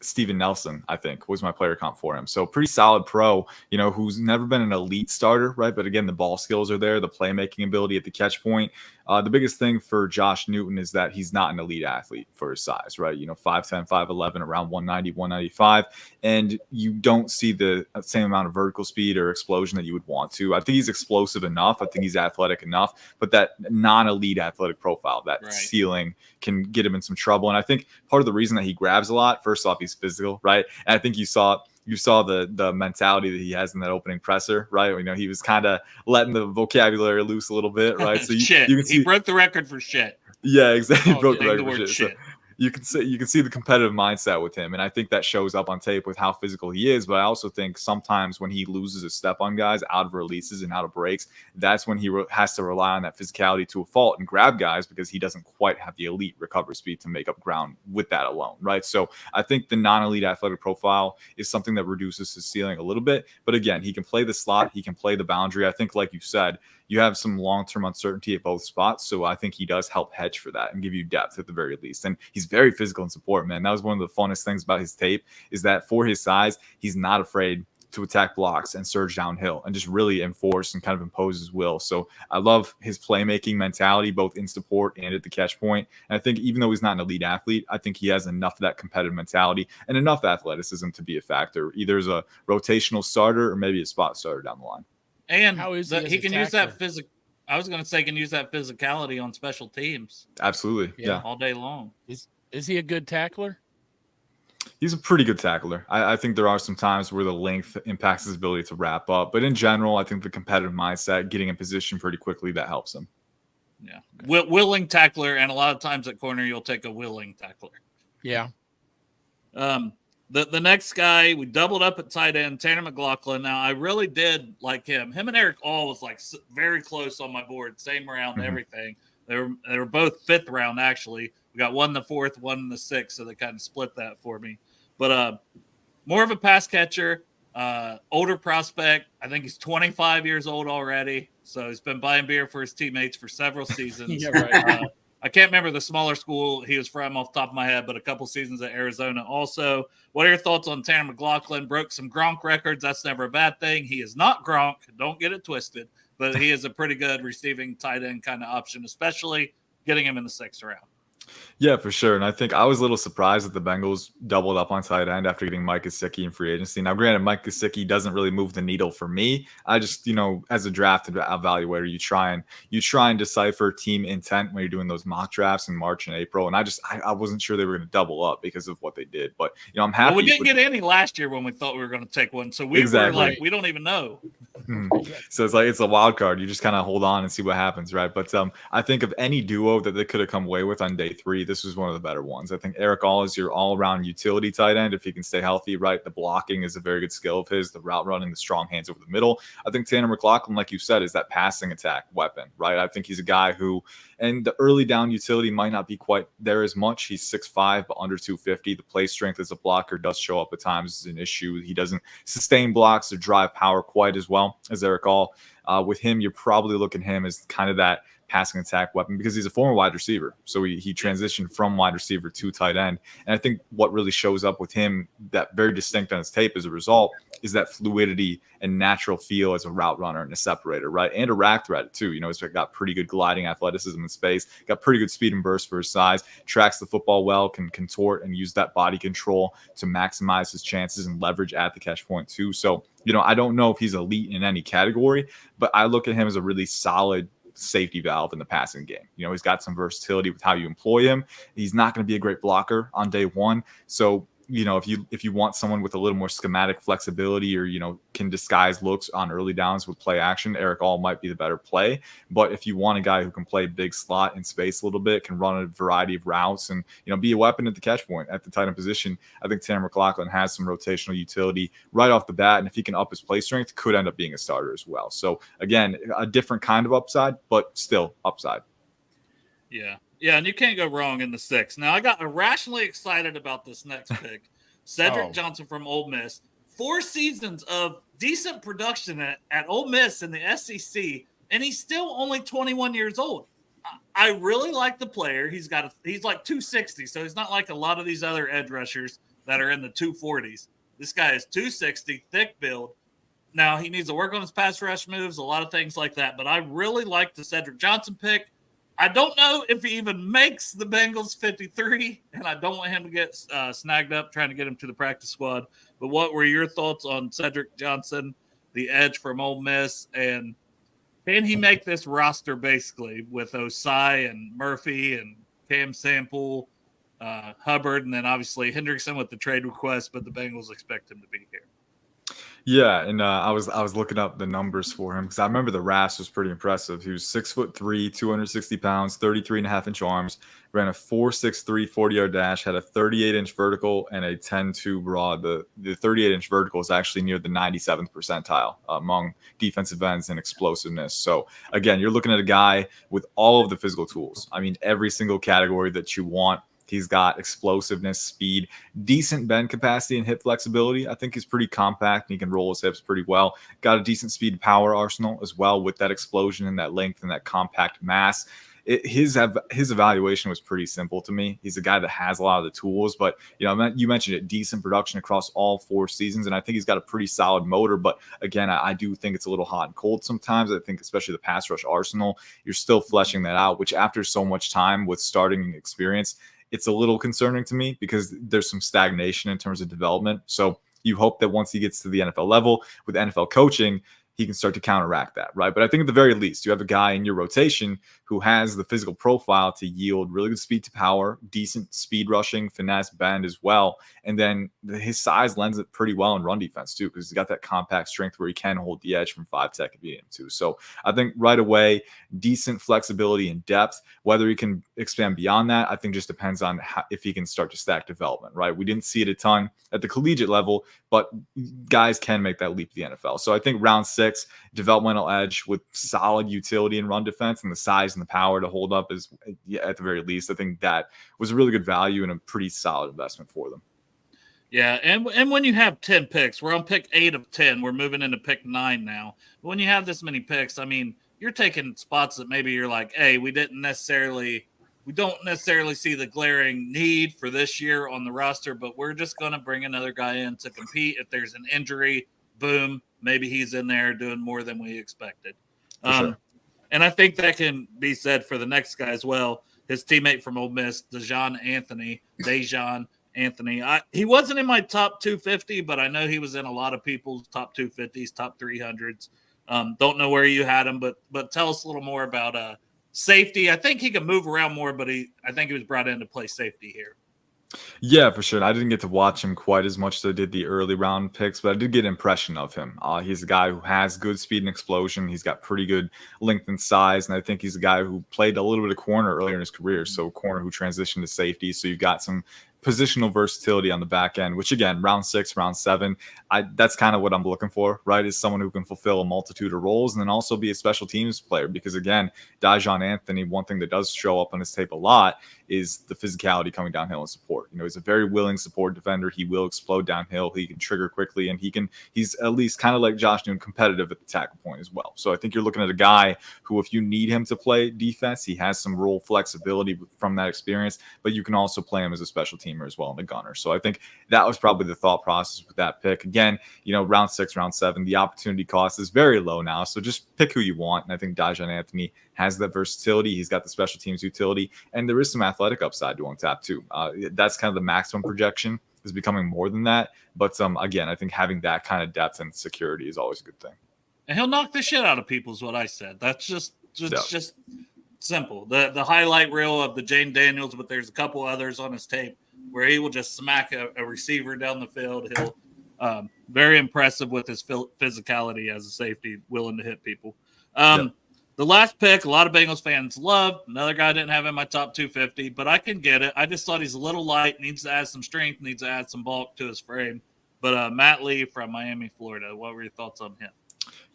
Steven Nelson, I think, was my player comp for him. So pretty solid pro, who's never been an elite starter, right? But again, the ball skills are there, the playmaking ability at the catch point. The biggest thing for Josh Newton is that he's not an elite athlete for his size, right? 5'10", 5'11", around 190, 195. And you don't see the same amount of vertical speed or explosion that you would want to. I think he's explosive enough. I think he's athletic enough. But that non-elite athletic profile, that ceiling, can get him in some trouble. And I think part of the reason that he grabs a lot, first off, he's physical, right? And I think you saw the mentality that he has in that opening presser, right? He was kind of letting the vocabulary loose a little bit, right? So you can see he broke the record for shit. Yeah, exactly. He broke the record for shit. So you can see the competitive mindset with him, and I think that shows up on tape with how physical he is. But I also think sometimes when he loses a step on guys out of releases and out of breaks, that's when he has to rely on that physicality to a fault and grab guys because he doesn't quite have the elite recovery speed to make up ground with that alone, right? So I think the non-elite athletic profile is something that reduces his ceiling a little bit. But again, he can play the slot, he can play the boundary. I think, like you said, you have some long-term uncertainty at both spots. So I think he does help hedge for that and give you depth at the very least. And he's very physical in support, man. That was one of the funnest things about his tape, is that for his size, he's not afraid to attack blocks and surge downhill and just really enforce and kind of impose his will. So I love his playmaking mentality, both in support and at the catch point. And I think even though he's not an elite athlete, I think he has enough of that competitive mentality and enough athleticism to be a factor, either as a rotational starter or maybe a spot starter down the line. And How is he can use that physical. I was going to say can use that physicality on special teams. Absolutely. Yeah. All day long. Is he a good tackler? He's a pretty good tackler. I think there are some times where the length impacts his ability to wrap up. But in general, I think the competitive mindset, getting in position pretty quickly, that helps him. Yeah. Willing tackler, and a lot of times at corner, you'll take a willing tackler. Yeah. The next guy, we doubled up at tight end, Tanner McLaughlin. Now, I really did like him. Him and Eric All was like very close on my board, same round, everything. They were both fifth round, actually. We got one in the fourth, one in the sixth, so they kind of split that for me. But more of a pass catcher, older prospect. I think he's 25 years old already, so he's been buying beer for his teammates for several seasons. Yeah, right. I can't remember the smaller school he was from off the top of my head, but a couple seasons at Arizona also. What are your thoughts on Tanner McLaughlin? Broke some Gronk records. That's never a bad thing. He is not Gronk. Don't get it twisted. But he is a pretty good receiving tight end kind of option, especially getting him in the sixth round. Yeah, for sure. And I think I was a little surprised that the Bengals doubled up on tight end after getting Mike Gesicki in free agency. Now, granted, Mike Gesicki doesn't really move the needle for me. I just, as a draft evaluator, you try and decipher team intent when you're doing those mock drafts in March and April. And I wasn't sure they were going to double up because of what they did. But, I'm happy. Well, we didn't get any last year when we thought we were going to take one. So we were like, we don't even know. So it's a wild card. You just kind of hold on and see what happens, right? But I think of any duo that they could have come away with on day 3, this was one of the better ones. I think Eric All is your all-around utility tight end if he can stay healthy, right? The blocking is a very good skill of his, the route running, the strong hands over the middle. I think Tanner McLaughlin, like you said, is that passing attack weapon, right? I think he's a guy who, and the early down utility might not be quite there as much. He's 6'5", but under 250. The play strength as a blocker does show up at times as an issue. He doesn't sustain blocks or drive power quite as well as Eric All. With him, you're probably looking at him as kind of that passing attack weapon because he's a former wide receiver. So he transitioned from wide receiver to tight end. And I think what really shows up with him that very distinct on his tape as a result is that fluidity and natural feel as a route runner and a separator, right? And a rack threat too. He's got pretty good gliding athleticism in space, got pretty good speed and burst for his size, tracks the football well, can contort and use that body control to maximize his chances and leverage at the catch point too. So, I don't know if he's elite in any category, but I look at him as a really solid safety valve in the passing game. He's got some versatility with how you employ him. He's not going to be a great blocker on day 1. So, if you want someone with a little more schematic flexibility or, can disguise looks on early downs with play action, Eric All might be the better play. But if you want a guy who can play big slot in space a little bit, can run a variety of routes and, be a weapon at the catch point at the tight end position, I think Tanner McLaughlin has some rotational utility right off the bat. And if he can up his play strength, could end up being a starter as well. So again, a different kind of upside, but still upside. Yeah. Yeah, and you can't go wrong in the 6th. Now, I got irrationally excited about this next pick. Cedric Johnson from Ole Miss. 4 seasons of decent production at Ole Miss in the SEC, and he's still only 21 years old. I really like the player. He's like 260, so he's not like a lot of these other edge rushers that are in the 240s. This guy is 260, thick build. Now, he needs to work on his pass rush moves, a lot of things like that, but I really like the Cedric Johnson pick. I don't know if he even makes the Bengals 53, and I don't want him to get snagged up trying to get him to the practice squad. But what were your thoughts on Cedric Johnson, the edge from Ole Miss, and can he make this roster basically with Osai and Murphy and Cam Sample, Hubbard, and then obviously Hendrickson with the trade request, but the Bengals expect him to be here? Yeah, and I was looking up the numbers for him because I remember the RAS was pretty impressive. He was 6'3", 260 pounds, 33.5-inch arms, ran a 4.63 40-yard dash, had a 38-inch vertical and a 10.2 broad. The 38-inch vertical is actually near the 97th percentile among defensive ends in explosiveness. So again, you're looking at a guy with all of the physical tools. I mean, every single category that you want. He's got explosiveness, speed, decent bend capacity, and hip flexibility. I think he's pretty compact and he can roll his hips pretty well. Got a decent speed power arsenal as well with that explosion and that length and that compact mass. His evaluation was pretty simple to me. He's a guy that has a lot of the tools, but you mentioned it, decent production across all 4 seasons, and I think he's got a pretty solid motor. But again, I do think it's a little hot and cold sometimes. I think especially the pass rush arsenal, you're still fleshing that out, which after so much time with starting experience, it's a little concerning to me because there's some stagnation in terms of development. So you hope that once he gets to the NFL level with NFL coaching, he can start to counteract that, right? But I think at the very least, you have a guy in your rotation who has the physical profile to yield really good speed to power, decent speed rushing, finesse, bend as well. And then his size lends it pretty well in run defense too, because he's got that compact strength where he can hold the edge from 5 tech if you need him to. So I think right away, decent flexibility and depth. Whether he can expand beyond that, I think just depends on if he can start to stack development, right? We didn't see it a ton at the collegiate level, but guys can make that leap to the NFL. So I think round 6, developmental edge with solid utility in run defense and the size and the power to hold up is, at the very least, I think that was a really good value and a pretty solid investment for them. Yeah, and when you have 10 picks, we're on pick 8 of 10. We're moving into pick 9 now. But when you have this many picks, I mean, you're taking spots that maybe you're like, hey, we don't necessarily see the glaring need for this year on the roster, but we're just going to bring another guy in to compete. If there's an injury, boom, maybe he's in there doing more than we expected. Sure. And I think that can be said for the next guy as well. His teammate from Ole Miss, Dejan Anthony. He wasn't in my top 250, but I know he was in a lot of people's top 250s, top 300s. Don't know where you had him, but tell us a little more about safety. I think he can move around more, but I think he was brought in to play safety here. Yeah, for sure. I didn't get to watch him quite as much as I did the early round picks, but I did get an impression of him. He's a guy who has good speed and explosion. He's got pretty good length and size, and I think he's a guy who played a little bit of corner earlier in his career, so corner who transitioned to safety. So you've got some positional versatility on the back end, which again, round 6, round 7, that's kind of what I'm looking for, right? Is someone who can fulfill a multitude of roles and then also be a special teams player. Because again, Dejan Anthony, one thing that does show up on his tape a lot is the physicality coming downhill and support. He's a very willing support defender. He will explode downhill. He can trigger quickly, and he's at least kind of like Josh Noon, competitive at the tackle point as well. So I think you're looking at a guy who, if you need him to play defense, he has some role flexibility from that experience, but you can also play him as a special teamer as well in the gunner. So I think that was probably the thought process with that pick. Again, round 6, round 7, the opportunity cost is very low now. So just pick who you want. And I think Dejan Anthony has that versatility. He's got the special teams utility, and there is some athletic upside to tap too. That's kind of the maximum projection, is becoming more than that. But again, I think having that kind of depth and security is always a good thing. And he'll knock the shit out of people is what I said. That's just simple. The highlight reel of the Jane Daniels, but there's a couple others on his tape where he will just smack a receiver down the field. He'll very impressive with his physicality as a safety, willing to hit people. The last pick, a lot of Bengals fans love. Another guy I didn't have in my top 250, but I can get it. I just thought he's a little light, needs to add some strength, needs to add some bulk to his frame. But Matt Lee from Miami, Florida, what were your thoughts on him?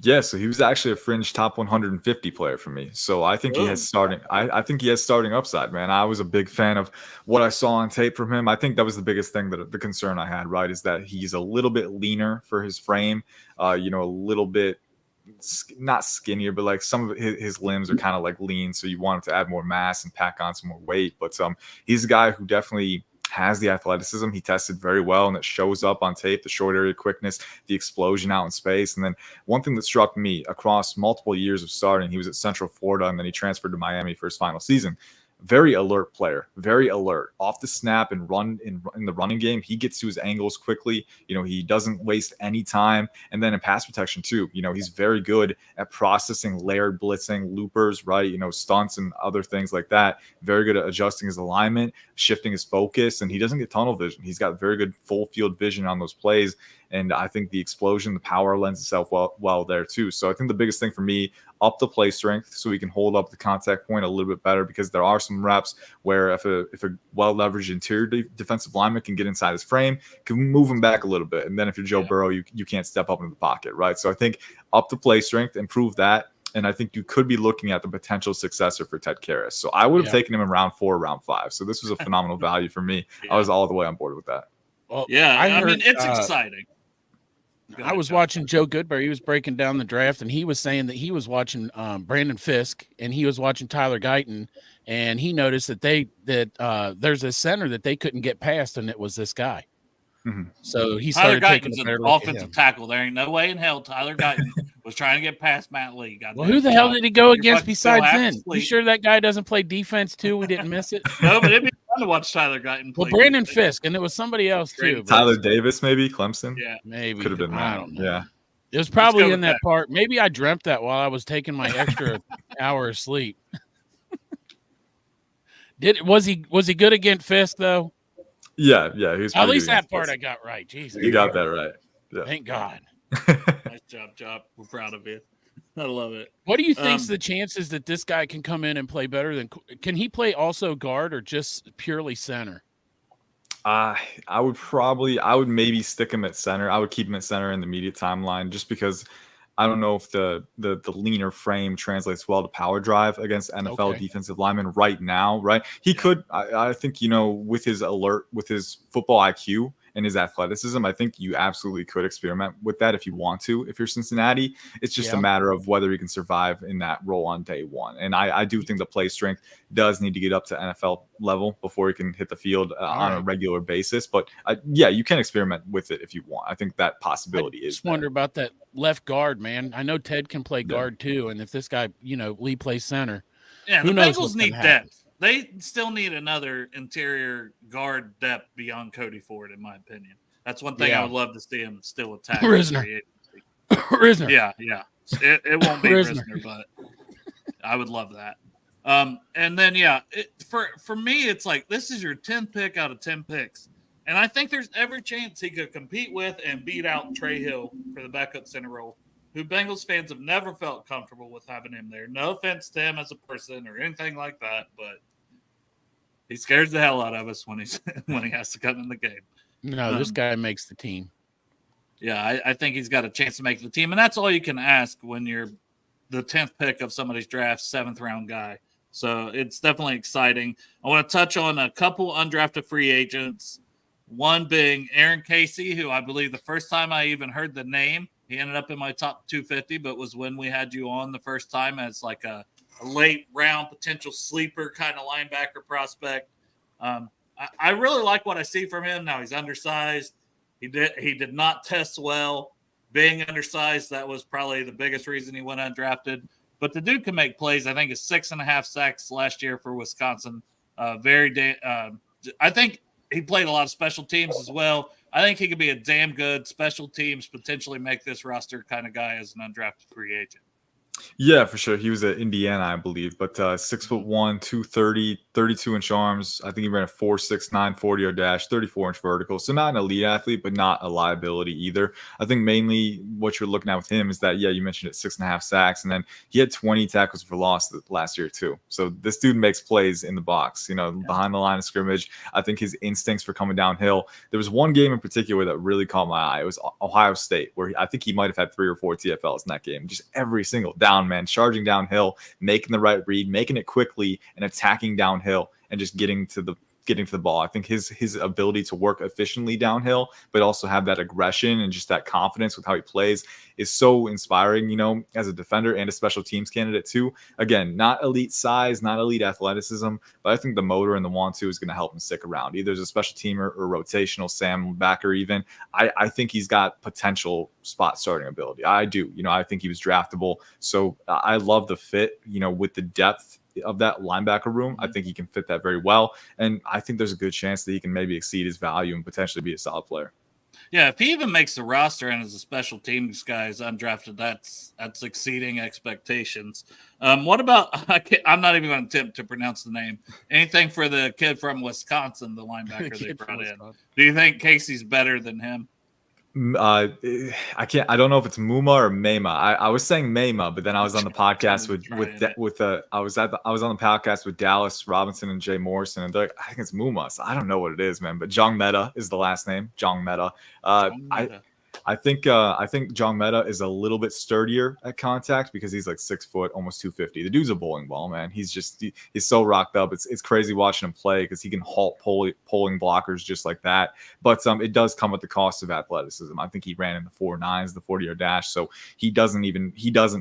Yeah, so he was actually a fringe top 150 player for me. So I think he has starting. I think he has starting upside, man. I was a big fan of what I saw on tape from him. I think that was the biggest thing, that the concern I had, right, is that he's a little bit leaner for his frame. A little bit not skinnier, but like some of his limbs are kind of like lean. So you want him to add more mass and pack on some more weight. But he's a guy who definitely has the athleticism. He tested very well, and it shows up on tape, the short area quickness, the explosion out in space. And then one thing that struck me across multiple years of starting, he was at Central Florida, and then he transferred to Miami for his final season. Very alert player, very alert off the snap and run in the running game. He gets to his angles quickly. He doesn't waste any time. And then in pass protection too, he's very good at processing layered blitzing, loopers, right? Stunts and other things like that. Very good at adjusting his alignment, shifting his focus, and he doesn't get tunnel vision. He's got very good full field vision on those plays. And I think the explosion, the power lends itself well there too. So I think the biggest thing for me, up the play strength so he can hold up the contact point a little bit better, because there are some reps where if a well-leveraged interior defensive lineman can get inside his frame, can move him back a little bit. And then if you're Joe Burrow, you can't step up into the pocket, right? So I think up the play strength, improve that. And I think you could be looking at the potential successor for Ted Karras. So I would have taken him in round 4, round 5. So this was a phenomenal value for me. I was all the way on board with that. Well, I mean, it's exciting. I was watching Joe Goodberry. He was breaking down the draft, and he was saying that he was watching Brandon Fisk, and he was watching Tyler Guyton, and he noticed that there's a center that they couldn't get past, and it was this guy. Mm-hmm. So he started taking an offensive tackle. There ain't no way in hell Tyler Guyton was trying to get past Matt Lee. Well, who the hell did he go against besides then? You sure that guy doesn't play defense too? We didn't miss it. No, but it'd be fun to watch Tyler Guyton play. Well, Brandon Fisk, and it was somebody else too. Tyler Davis, maybe Clemson. Yeah, maybe could have been. I don't know. Yeah. It was go probably with in that part. Maybe I dreamt that while I was taking my extra hour of sleep. Was he good against Fisk though? Yeah, he was. At pretty least good that against part Fisk. I got right. Jesus, You got that right. Yeah. thank God. Nice job, Chop. We're proud of you. I love it. What do you think's the chances that this guy can come in and play better than? Can he play also guard or just purely center? I would maybe stick him at center. I would keep him at center in the immediate timeline just because I don't know if the leaner frame translates well to power drive against NFL defensive linemen right now, right? He could, I think, with his football IQ and his athleticism, I think you absolutely could experiment with that if you want to. If you're Cincinnati, it's just a matter of whether he can survive in that role on day one. And I do think the play strength does need to get up to NFL level before he can hit the field on a regular basis. But you can experiment with it if you want. I think that possibility is. Just wonder about that left guard, man. I know Ted can play guard too, and if this guy, Lee plays center, the knows Bengals need depth. They still need another interior guard depth beyond Cody Ford, in my opinion. That's one thing I would love to see him still attack. Risner. Yeah. It won't be Risner, but I would love that. And then for me, it's like this is your 10th pick out of 10 picks, and I think there's every chance he could compete with and beat out Trey Hill for the backup center role, who Bengals fans have never felt comfortable with having him there. No offense to him as a person or anything like that, but he scares the hell out of us when he has to come in the game. No, this guy makes the team. Yeah, I think he's got a chance to make the team, and that's all you can ask when you're the 10th pick of somebody's draft, 7th round guy. So it's definitely exciting. I want to touch on a couple undrafted free agents, one being Aaron Casey, who I believe the first time I even heard the name, he ended up in my top 250, but was when we had you on the first time as like a late round potential sleeper kind of linebacker prospect. I really like what I see from him. Now he's undersized. He did not test well. Being undersized, that was probably the biggest reason he went undrafted. But the dude can make plays. I think it's 6.5 sacks last year for Wisconsin. I think he played a lot of special teams as well. I think he could be a damn good special teams, potentially make this roster kind of guy as an undrafted free agent. Yeah, for sure. He was at Indiana, I believe, but 6'1", 230, 32-inch arms. I think he ran a 4.69 40-yard dash, 34-inch vertical. So not an elite athlete, but not a liability either. I think mainly what you're looking at with him is that, you mentioned it, 6.5 sacks, and then he had 20 tackles for loss last year too. So this dude makes plays in the box, behind the line of scrimmage. I think his instincts for coming downhill. There was one game in particular that really caught my eye. It was Ohio State, where I think he might have had 3 or 4 TFLs in that game. Just every single down man, charging downhill, making the right read, making it quickly, and attacking downhill, and just getting to the ball. I think his ability to work efficiently downhill, but also have that aggression and just that confidence with how he plays is so inspiring, as a defender and a special teams candidate too. Again, not elite size, not elite athleticism, but I think the motor and the want to is going to help him stick around, either as a special teamer or rotational Sam backer even. I think he's got potential spot starting ability. I do. I think he was draftable. So I love the fit, with the depth of that linebacker room. I think he can fit that very well. And I think there's a good chance that he can maybe exceed his value and potentially be a solid player. Yeah, if he even makes the roster and as a special teams guy is undrafted, that's exceeding expectations. What about, I'm not even going to attempt to pronounce the name. Anything for the kid from Wisconsin, the linebacker they brought in. Do you think Casey's better than him? I don't know if it's Muma or Mema. I was saying Mema, but then I was on the podcast I was on the podcast with Dallas Robinson and Jay Morrison, and they're like, I think it's Muma. So I don't know what it is, man. But Jong Meta is the last name. Jong Meta. I think Jong Meta is a little bit sturdier at contact because he's like 6 foot, almost 250. The dude's a bowling ball, man. He's so rocked up. It's crazy watching him play because he can halt polling blockers just like that. But it does come at the cost of athleticism. I think he ran in the 4.9s, the 40-yard dash. So he doesn't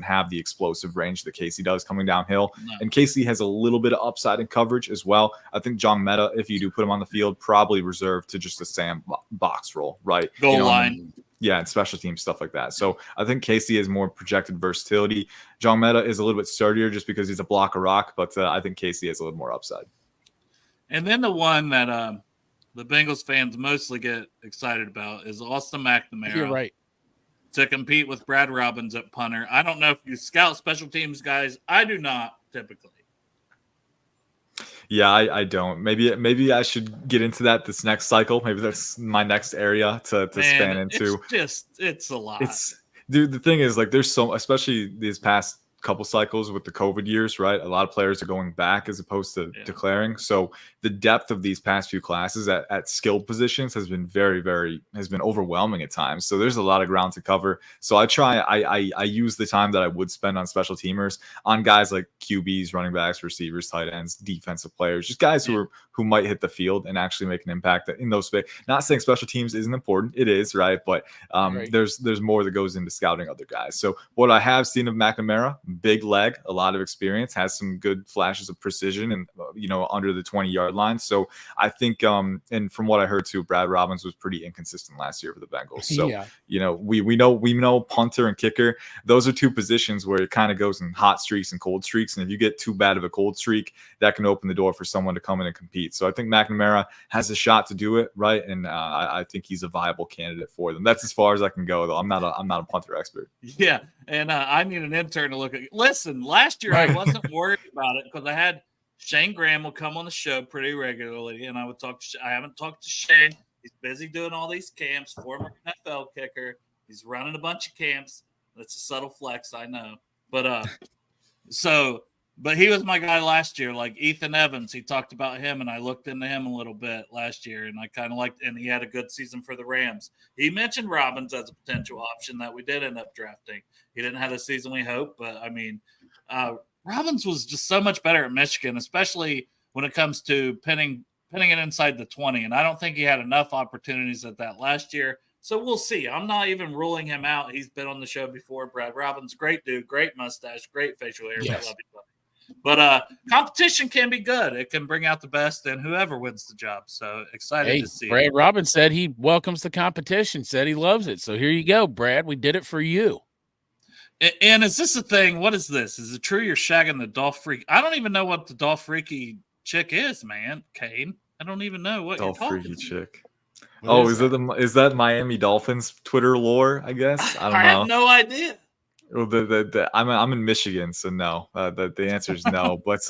have the explosive range that Casey does coming downhill. No. And Casey has a little bit of upside in coverage as well. I think Jong Meta, if you do put him on the field, probably reserved to just a Sam box roll, right? Goal line. And special team stuff like that. So I think Casey has more projected versatility. Jong Meta is a little bit sturdier just because he's a block of rock, but I think Casey has a little more upside. And then the one that the Bengals fans mostly get excited about is Austin McNamara. You're right. to compete with Brad Robbins at punter. I don't know if you scout special teams guys. I do not typically. Yeah, I don't. Maybe I should get into that this next cycle. Maybe that's my next area to span into. It's a lot. Dude, the thing is, like, there's so, especially these past couple cycles with the COVID years, right? A lot of players are going back as opposed to declaring. So the depth of these past few classes at skilled positions has been has been overwhelming at times. So there's a lot of ground to cover. So I use the time that I would spend on special teamers on guys like QBs, running backs, receivers, tight ends, defensive players, just guys who might hit the field and actually make an impact in those space. Not saying special teams isn't important. It is, right? But there's more that goes into scouting other guys. So what I have seen of McNamara, big leg, a lot of experience, has some good flashes of precision and, under the 20-yard line. So I think, and from what I heard too, Brad Robbins was pretty inconsistent last year for the Bengals. So, we know punter and kicker, those are two positions where it kind of goes in hot streaks and cold streaks. And if you get too bad of a cold streak, that can open the door for someone to come in and compete. So I think McNamara has a shot to do it, right? And I think he's a viable candidate for them. That's as far as I can go, though. I'm not a punter expert. Yeah, and I need an intern to look at. Listen, last year I wasn't worried about it because I had Shane Graham will come on the show pretty regularly, and I would talk to. I haven't talked to Shane. He's busy doing all these camps. Former NFL kicker. He's running a bunch of camps. That's a subtle flex, I know. But but he was my guy last year. Like Ethan Evans, he talked about him, and I looked into him a little bit last year, and I kind of liked. And he had a good season for the Rams. He mentioned Robbins as a potential option that we did end up drafting. He didn't have the season we hoped, but I mean, Robbins was just so much better at Michigan, especially when it comes to pinning it inside the 20. And I don't think he had enough opportunities at that last year. So we'll see. I'm not even ruling him out. He's been on the show before. Brad Robbins, great dude, great mustache, great facial hair. Yes. I love you. But competition can be good. It can bring out the best in whoever wins the job. So excited to see. Brad Robbins said he welcomes the competition, said he loves it. So here you go, Brad. We did it for you. And is this a thing? What is this? Is it true you're shagging the Dolph Freak? I don't even know what the Dolph Freaky chick is, man. Kane. I don't even know what Dolph you're talking Freaky about. chick. Is that Miami Dolphins Twitter lore? I guess I don't know. I have no idea. Well, I'm in Michigan, so no. The answer is no. But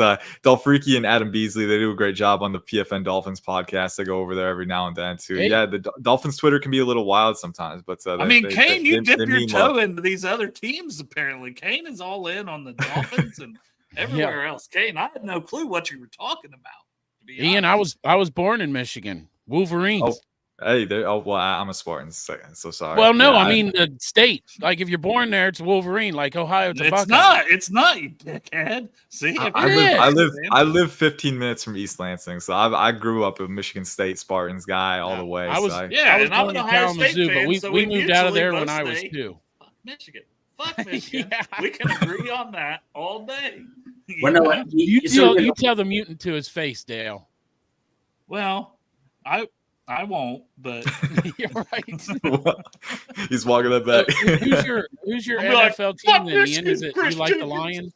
Dolph Freaky and Adam Beasley, they do a great job on the PFN Dolphins podcast. They go over there every now and then too. Hey. Yeah, the Dolphins Twitter can be a little wild sometimes, but Kane, you dip your toe into these other teams. Apparently, Kane is all in on the Dolphins and everywhere else. Kane, I had no clue what you were talking about. Ian, I was born in Michigan. Wolverines. Oh. Hey, I'm a Spartan, so sorry. Well, no, I mean the state. Like if you're born there, it's Wolverine. Like Ohio, it's Buckeye. It's not, you dickhead. See, I live 15 minutes from East Lansing, so I grew up a Michigan State Spartans guy all the way. I was born in Kalamazoo, but we moved out of there when I was 2. Michigan, fuck Michigan. We can agree on that all day. Well, no, you tell the mutant to his face, Dale. Well, I won't, but you're right. He's walking that back. Who's your NFL team then, Ian? Is it you like the Lions?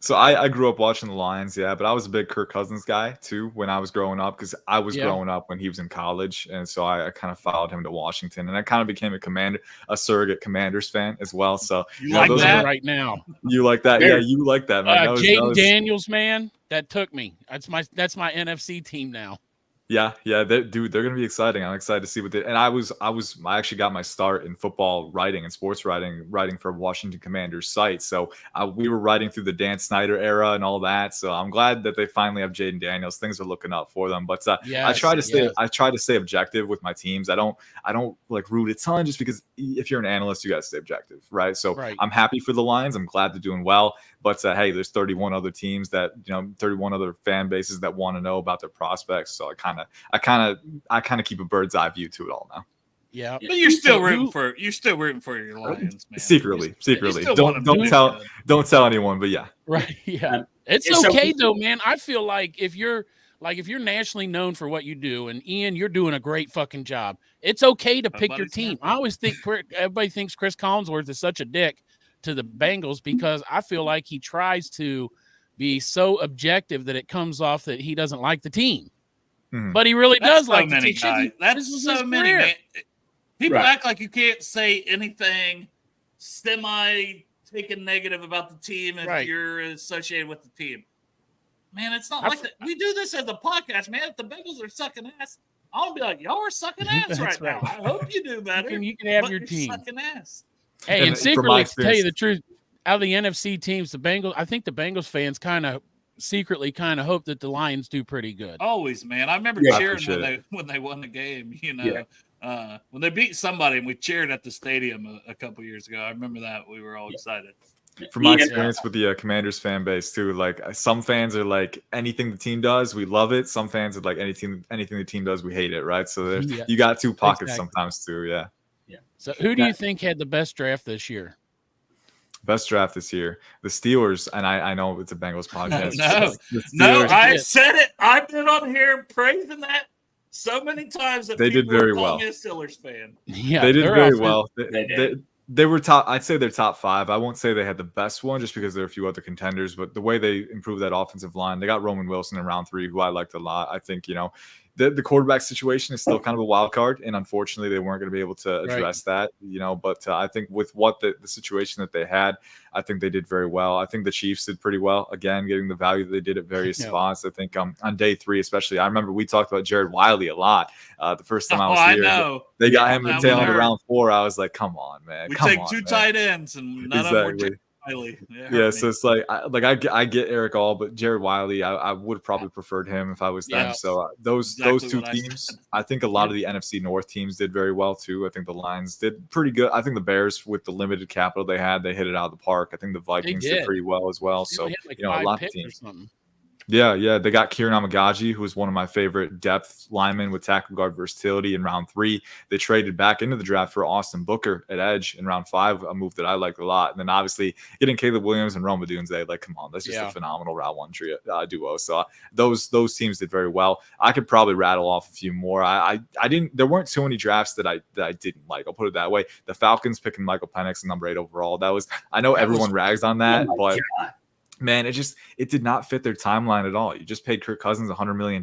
So I grew up watching the Lions, yeah, but I was a big Kirk Cousins guy too when I was growing up because I was growing up when he was in college, and so I kind of followed him to Washington, and I kind of became a surrogate Commanders fan as well. So you like that right now? You like that? Yeah, you like that, man. Jaden Daniels, man, that took me. That's my NFC team now. Yeah, they're going to be exciting. I'm excited to see what they. And I actually got my start in football writing and sports writing for Washington Commanders site. So we were writing through the Dan Snyder era and all that. So I'm glad that they finally have Jaden Daniels. Things are looking up for them. But I try to stay objective with my teams. I don't like root a ton just because if you're an analyst, you got to stay objective, right? So I'm happy for the Lions. I'm glad they're doing well. But hey, there's 31 other teams 31 other fan bases that want to know about their prospects. So I kind of keep a bird's eye view to it all now. Yeah, but you're still rooting for your Lions, man. Secretly. Don't tell anyone. But yeah, right. Yeah, it's okay though, man. I feel like if you're nationally known for what you do, and Ian, you're doing a great fucking job. It's okay to pick your team. I always think everybody thinks Chris Collinsworth is such a dick to the Bengals because I feel like he tries to be so objective that it comes off that he doesn't like the team. But he really does like the team. That's so many. Man. People act like you can't say anything taken negative about the team if you're associated with the team. Man, it's not like that. We do this as a podcast, man. If the Bengals are sucking ass, I'll be like, y'all are sucking ass right now. I hope you do better. You can have your team. Sucking ass. Hey, and secretly, to tell you the truth, out of the NFC teams, I think the Bengals fans kind of secretly hope that the Lions do pretty good. Always, man. I remember cheering when they won the game, when they beat somebody and we cheered at the stadium a couple years ago. I remember that. We were all excited. From my experience with the Commanders fan base too, like some fans are like anything the team does, we love it. Some fans are like anything the team does, we hate it. Right? So you got two pockets sometimes too. Yeah. So who do you think had the best draft this year? Best draft this year, the Steelers, and I know it's a Bengals podcast. No, I said it. I've been on here praising that so many times that they did very well. Me a Steelers fan. Yeah, they did very well. They were top. I'd say they're top 5. I won't say they had the best one just because there are a few other contenders, but the way they improved that offensive line, they got Roman Wilson in round 3, who I liked a lot. I think, the quarterback situation is still kind of a wild card, and unfortunately they weren't going to be able to address that, but I think with what the situation that they had, I think they did very well. I think the Chiefs did pretty well, again, getting the value that they did at various spots. I think on day 3 especially, I remember we talked about Jared Wiley a lot the first time I was here. I know. They got him in the tail end of round 4. I was like, come on, man. We take 2 tight ends and none of them were Jared Wiley. So it's like I get Eric All, but Jared Wiley, I would probably preferred him if I was them. So those 2 teams, I think a lot of the NFC North teams did very well too. I think the Lions did pretty good. I think the Bears, with the limited capital they had, they hit it out of the park. I think the Vikings did pretty well as well. So a lot of teams. Yeah. They got Kieran Amagaji, who was one of my favorite depth linemen with tackle guard versatility in round 3. They traded back into the draft for Austin Booker at edge in round 5, a move that I liked a lot. And then obviously getting Caleb Williams and Rome Odunze, like, come on, that's just a phenomenal round 1 duo. So those teams did very well. I could probably rattle off a few more. There weren't too many drafts that I didn't like. I'll put it that way. The Falcons picking Michael Penix at number 8 overall. I know everyone rags on that, but man, it did not fit their timeline at all. You just paid Kirk Cousins $100 million,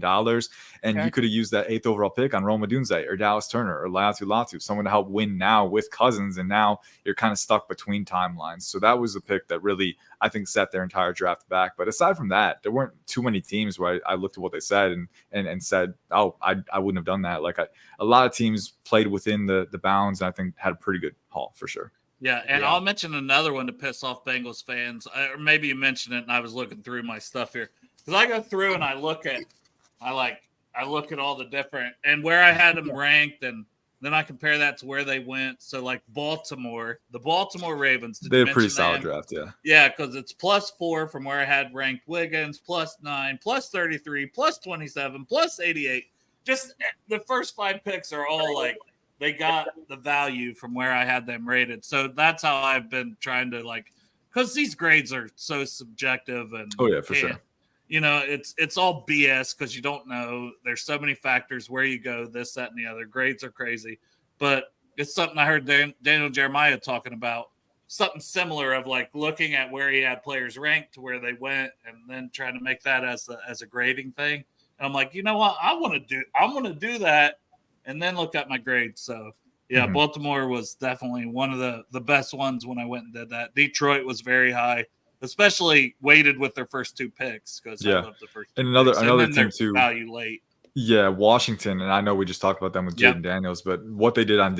and you could have used that 8th overall pick on Rome Odunze or Dallas Turner or Latu, someone to help win now with Cousins, and now you're kind of stuck between timelines. So that was a pick that really, I think, set their entire draft back. But aside from that, there weren't too many teams where I looked at what they said and said, oh, I wouldn't have done that. Like a lot of teams played within the bounds, and I think had a pretty good haul for sure. Yeah, and I'll mention another one to piss off Bengals fans. Or maybe you mentioned it, and I was looking through my stuff here because I go through and I look at all the different and where I had them ranked, and then I compare that to where they went. So like Baltimore, the Baltimore Ravens. They had a pretty solid draft, Yeah, because it's +4 from where I had ranked Wiggins, +9, +33, +27, +88. Just the first 5 picks are all like. They got the value from where I had them rated. So that's how I've been trying to because these grades are so subjective and for sure. It's all BS because you don't know. There's so many factors where you go, this, that, and the other. Grades are crazy. But it's something I heard Daniel Jeremiah talking about, something similar of looking at where he had players ranked to where they went and then trying to make that as a grading thing. And I'm like, you know what? I'm going to do that. And then look at my grades. So, Baltimore was definitely one of the best ones when I went and did that. Detroit was very high, especially weighted with their first 2 picks because I love the first 2 and another picks. team too. Value late. Yeah, Washington, and I know we just talked about them with Jaden Daniels, but what they did on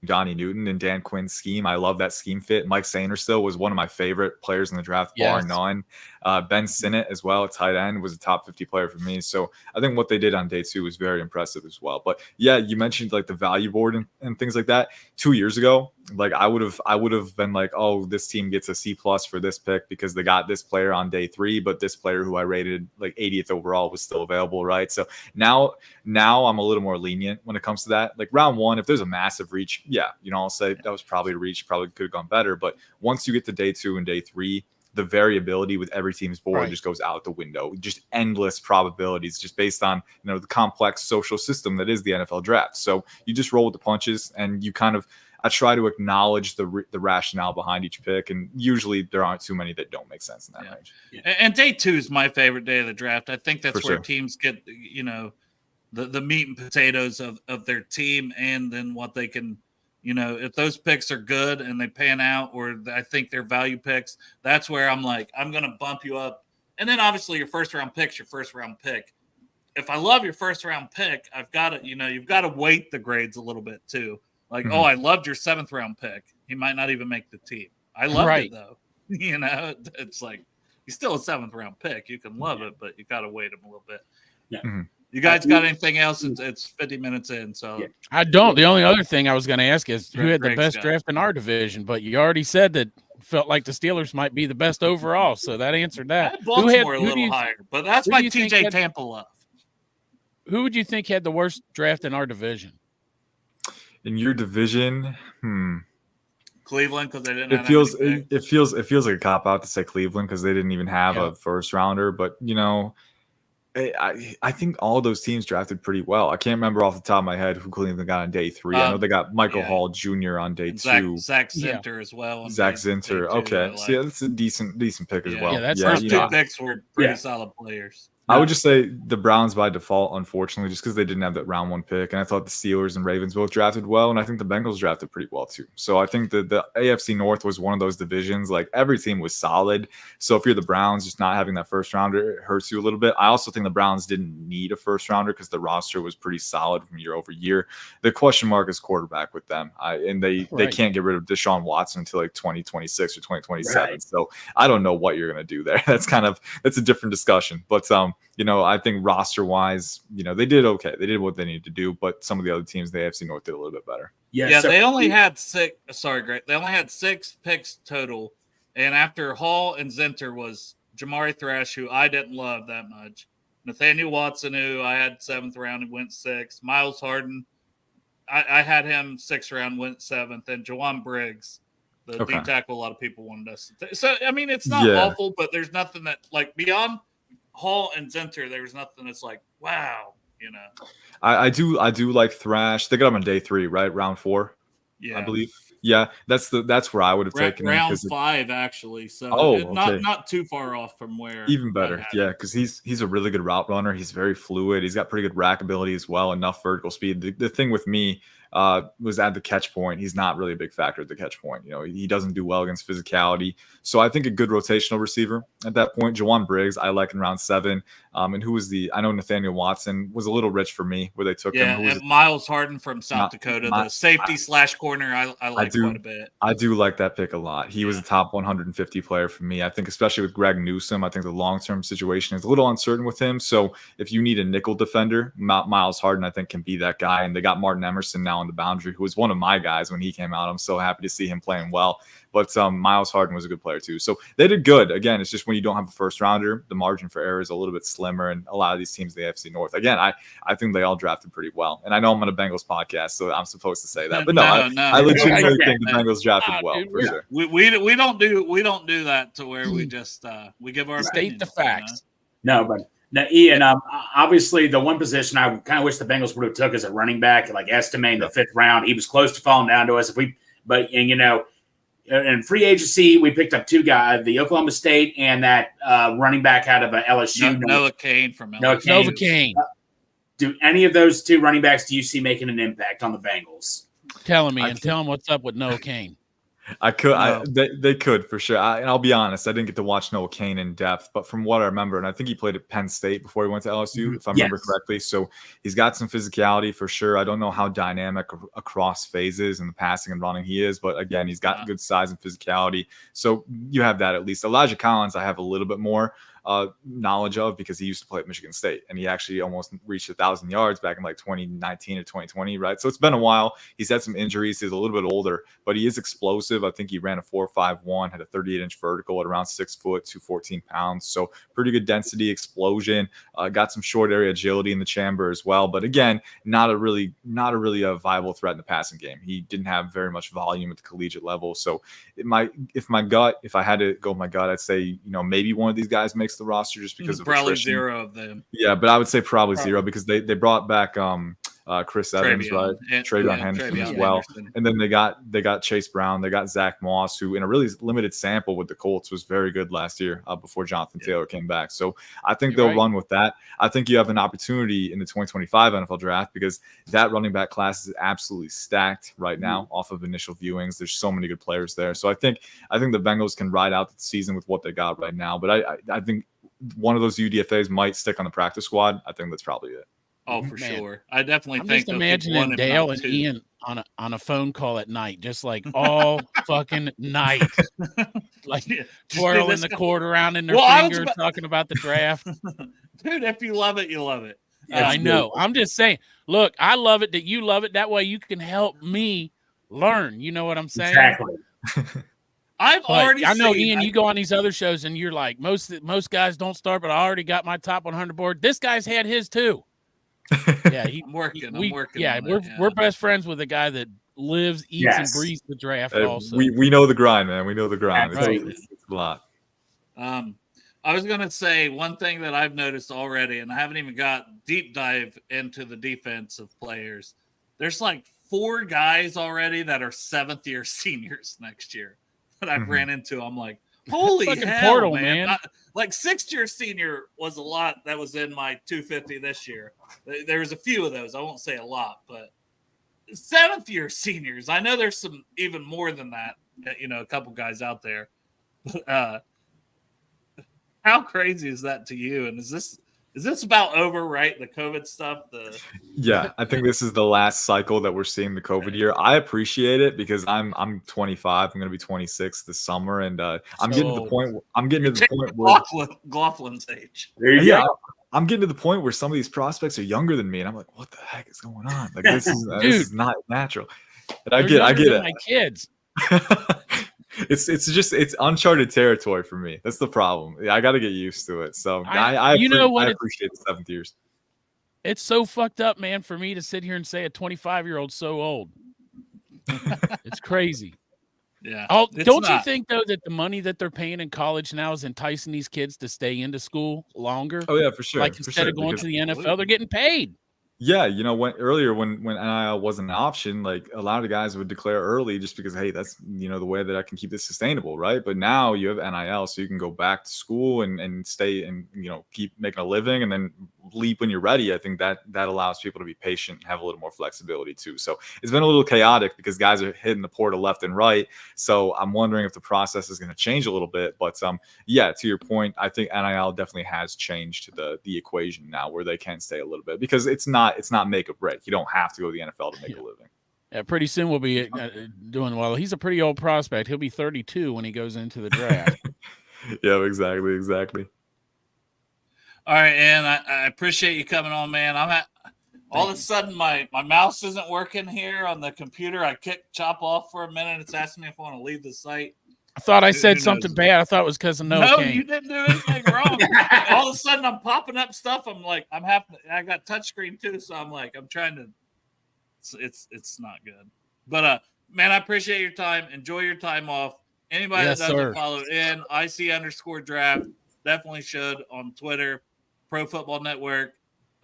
Johnny Newton and Dan Quinn's scheme, I love that scheme fit. Mike Sainristil was one of my favorite players in the draft, bar none. Ben Sinnott as well, tight end, was a top 50 player for me. So I think what they did on day 2 was very impressive as well. But yeah, you mentioned the value board and things like that. 2 years ago, I would have been like, oh, this team gets a C+ for this pick because they got this player on day 3, but this player who I rated 80th overall was still available, right? So now I'm a little more lenient when it comes to that. Round 1, if there's a massive reach, I'll say that was probably a reach, probably could have gone better. But once you get to day 2 and day 3, the variability with every team's board just goes out the window. Just endless probabilities, just based on the complex social system that is the NFL draft. So you just roll with the punches, and you I try to acknowledge the rationale behind each pick, and usually there aren't too many that don't make sense in that range. And day 2 is my favorite day of the draft. I think that's where teams get the meat and potatoes of their team, and then what they can, if those picks are good and they pan out, or I think they're value picks, that's where I'm like, I'm going to bump you up. And then obviously your first round pick's your first round pick. If I love your first round pick, I've got to, you've got to weight the grades a little bit too. Like, oh, I loved your 7th round pick. He might not even make the team. I loved it though. It's like, he's still a 7th round pick. You can love it, but you got to weight him a little bit. Yeah. You guys got anything else? It's 50 minutes in, so I don't. The only other thing I was going to ask is who had the Greg's best got draft in our division, but you already said that felt like the Steelers might be the best overall, so that answered I that. had Baltimore a little higher, but that's my TJ Tampa love. Who would you think had the worst draft in our division? In your division, Cleveland, because they didn't. It feels like a cop out to say Cleveland because they didn't even have a first rounder. But I think all those teams drafted pretty well. I can't remember off the top of my head who Cleveland got on day 3. I know they got Michael Hall Jr. on day 2. Zach Zinter as well. Zach Zinter. Okay, so that's a decent pick as well. Yeah, that's first 2 picks were pretty solid players. I would just say the Browns by default, unfortunately, just because they didn't have that round 1 pick. And I thought the Steelers and Ravens both drafted well. And I think the Bengals drafted pretty well, too. So I think that the AFC North was one of those divisions. Like, every team was solid. So if you're the Browns, just not having that first rounder, it hurts you a little bit. I also think the Browns didn't need a first rounder because the roster was pretty solid from year over year. The question mark is quarterback with them. And they can't get rid of Deshaun Watson until like 2026 or 2027. Right. So I don't know what you're going to do there. That's a different discussion. But, I think roster-wise, they did okay. They did what they needed to do, but some of the other teams, the AFC North, did a little bit better. Yeah, they only had 6. Sorry, Greg. They only had 6 picks total, and after Hall and Zinter was Jamari Thrash, who I didn't love that much. Nathaniel Watson, who I had 7th round and went 6th. Miles Harden, I had him 6th round, went 7th, and Jawan Briggs, the D tackle. A lot of people wanted us to. So I mean, it's not awful, but there's nothing that like beyond Hall and Zinter, there was nothing that's like, wow, I do like Thrash. They got him on day 3, right? Round 4, I believe. Yeah, that's where I would have taken him. Round 5, actually. So not too far off from where. Even better, because he's a really good route runner. He's very fluid. He's got pretty good rack ability as well, enough vertical speed. The thing with me was at the catch point. He's not really a big factor at the catch point. He doesn't do well against physicality. So I think a good rotational receiver at that point. Jawan Briggs, I like in round 7. And who was I know Nathaniel Watson was a little rich for me where they took him. And Miles Harden from South Dakota, the safety / corner, I like quite a bit. I do like that pick a lot. He was a top 150 player for me. I think especially with Greg Newsome, I think the long-term situation is a little uncertain with him. So if you need a nickel defender, Miles Harden, I think, can be that guy. And they got Martin Emerson now on the boundary, who was one of my guys when he came out. I'm so happy to see him playing well. But Miles Harden was a good player too. So they did good. Again, it's just when you don't have a first rounder, the margin for error is a little bit slimmer. And a lot of these teams, the AFC North, again, I think they all drafted pretty well. And I know I'm on a Bengals podcast, so I'm supposed to say that. But I legitimately think the Bengals drafted well, for sure. We don't do that to where we just we give our state the facts. No, but now, Ian, obviously the one position I kind of wish the Bengals would have took as a running back, like Estime in the 5th round. He was close to falling down to us. In free agency, we picked up 2 guys, the Oklahoma State and that running back out of LSU. Noah Cain from LSU. Noah Cain. Do any of those 2 running backs do you see making an impact on the Bengals? Tell him what's up with Noah Cain. I could. They could for sure. And I'll be honest, I didn't get to watch Noah Cain in depth, but from what I remember, and I think he played at Penn State before he went to LSU, if I remember correctly. So he's got some physicality for sure. I don't know how dynamic across phases in the passing and running he is, but again, he's got good size and physicality. So you have that at least. Elijah Collins, I have a little bit more knowledge of because he used to play at Michigan State and he actually almost reached 1,000 yards back in like 2019 or 2020, right? So it's been a while. He's had some injuries. He's a little bit older, but he is explosive. I think he ran a 4.51, had a 38-inch vertical at around 6 foot, 214 pounds. So pretty good density, explosion, got some short area agility in the chamber as well. But again, not a really viable threat in the passing game. He didn't have very much volume at the collegiate level. So if I had to go with my gut, I'd say, maybe one of these guys makes the roster just because of probably attrition. 0 of them. Yeah, but I would say probably 0 because they brought back Chris Evans, right? Travion Henderson as well. And then they got Chase Brown, they got Zach Moss, who in a really limited sample with the Colts was very good last year before Jonathan Taylor came back. So I think they'll run with that. I think you have an opportunity in the 2025 NFL draft because that running back class is absolutely stacked right now off of initial viewings. There's so many good players there. So I think the Bengals can ride out the season with what they got right now. But I think one of those UDFAs might stick on the practice squad. I think that's probably it. Oh, for sure. I definitely I'm think just imagining Dale and Ian on a phone call at night, just like all fucking night, like twirling the cord around in their finger, talking about the draft. Dude, if you love it, you love it. I know. I'm just saying. Look, I love it that you love it. That way, you can help me learn. You know what I'm saying? Exactly. I know, Ian. You go on these other shows, and you're like, most guys don't start, but I already got my top 100 board. This guy's had his too. Yeah, I'm working. Yeah, we're best friends with a guy that lives, eats, and breathes the draft. Also, we know the grind, man. We know the grind. It's a lot. I was gonna say one thing that I've noticed already, and I haven't even got deep dive into the defensive players. There's like 4 guys already that are 7th year seniors next year that I've ran into. I'm like, holy hell, portal, man. Like 6th year senior was a lot that was in my 250 this year. There was a few of those. I won't say a lot, but 7th year seniors. I know there's some even more than that. A couple guys out there. How crazy is that to you? And is this about over, right? The COVID stuff? Yeah, I think this is the last cycle that we're seeing the COVID year. I appreciate it because I'm 25. I'm going to be 26 this summer, and I'm getting to the point. Where Gloflin's age. I'm getting to the point where some of these prospects are younger than me, and I'm like, what the heck is going on? Like this is not natural. And I get it. My kids. It's uncharted territory for me. That's the problem. I got to get used to it. So I appreciate the 7th years. It's so fucked up, man, for me to sit here and say a 25-year-old's so old. It's crazy. Yeah. Don't you think though that the money that they're paying in college now is enticing these kids to stay into school longer? Oh yeah, for sure. Like instead of going to the NFL, they're getting paid. Yeah, when NIL wasn't an option, like a lot of the guys would declare early just because, hey, that's the way that I can keep this sustainable, right? But now you have NIL, so you can go back to school and stay and keep making a living and then leap when you're ready. I think that allows people to be patient and have a little more flexibility too. So it's been a little chaotic because guys are hitting the portal left and right. So I'm wondering if the process is going to change a little bit. But yeah, to your point, I think NIL definitely has changed the equation now where they can stay a little bit because it's not make or break. You don't have to go to the NFL to make a living. Yeah, pretty soon we'll be doing well. He's a pretty old prospect. He'll be 32 when he goes into the draft. Yeah, exactly. All right, and I appreciate you coming on, man. All of a sudden my mouse isn't working here on the computer. I chop off for a minute. It's asking me if I want to leave the site. I thought I said something bad. I thought it was because of No, you didn't do anything wrong. All of a sudden, I'm popping up stuff. I'm like, I got touchscreen too, so I'm like, I'm trying to. It's not good. But man, I appreciate your time. Enjoy your time off. Anybody that doesn't follow in IC_draft definitely should on Twitter, Pro Football Network.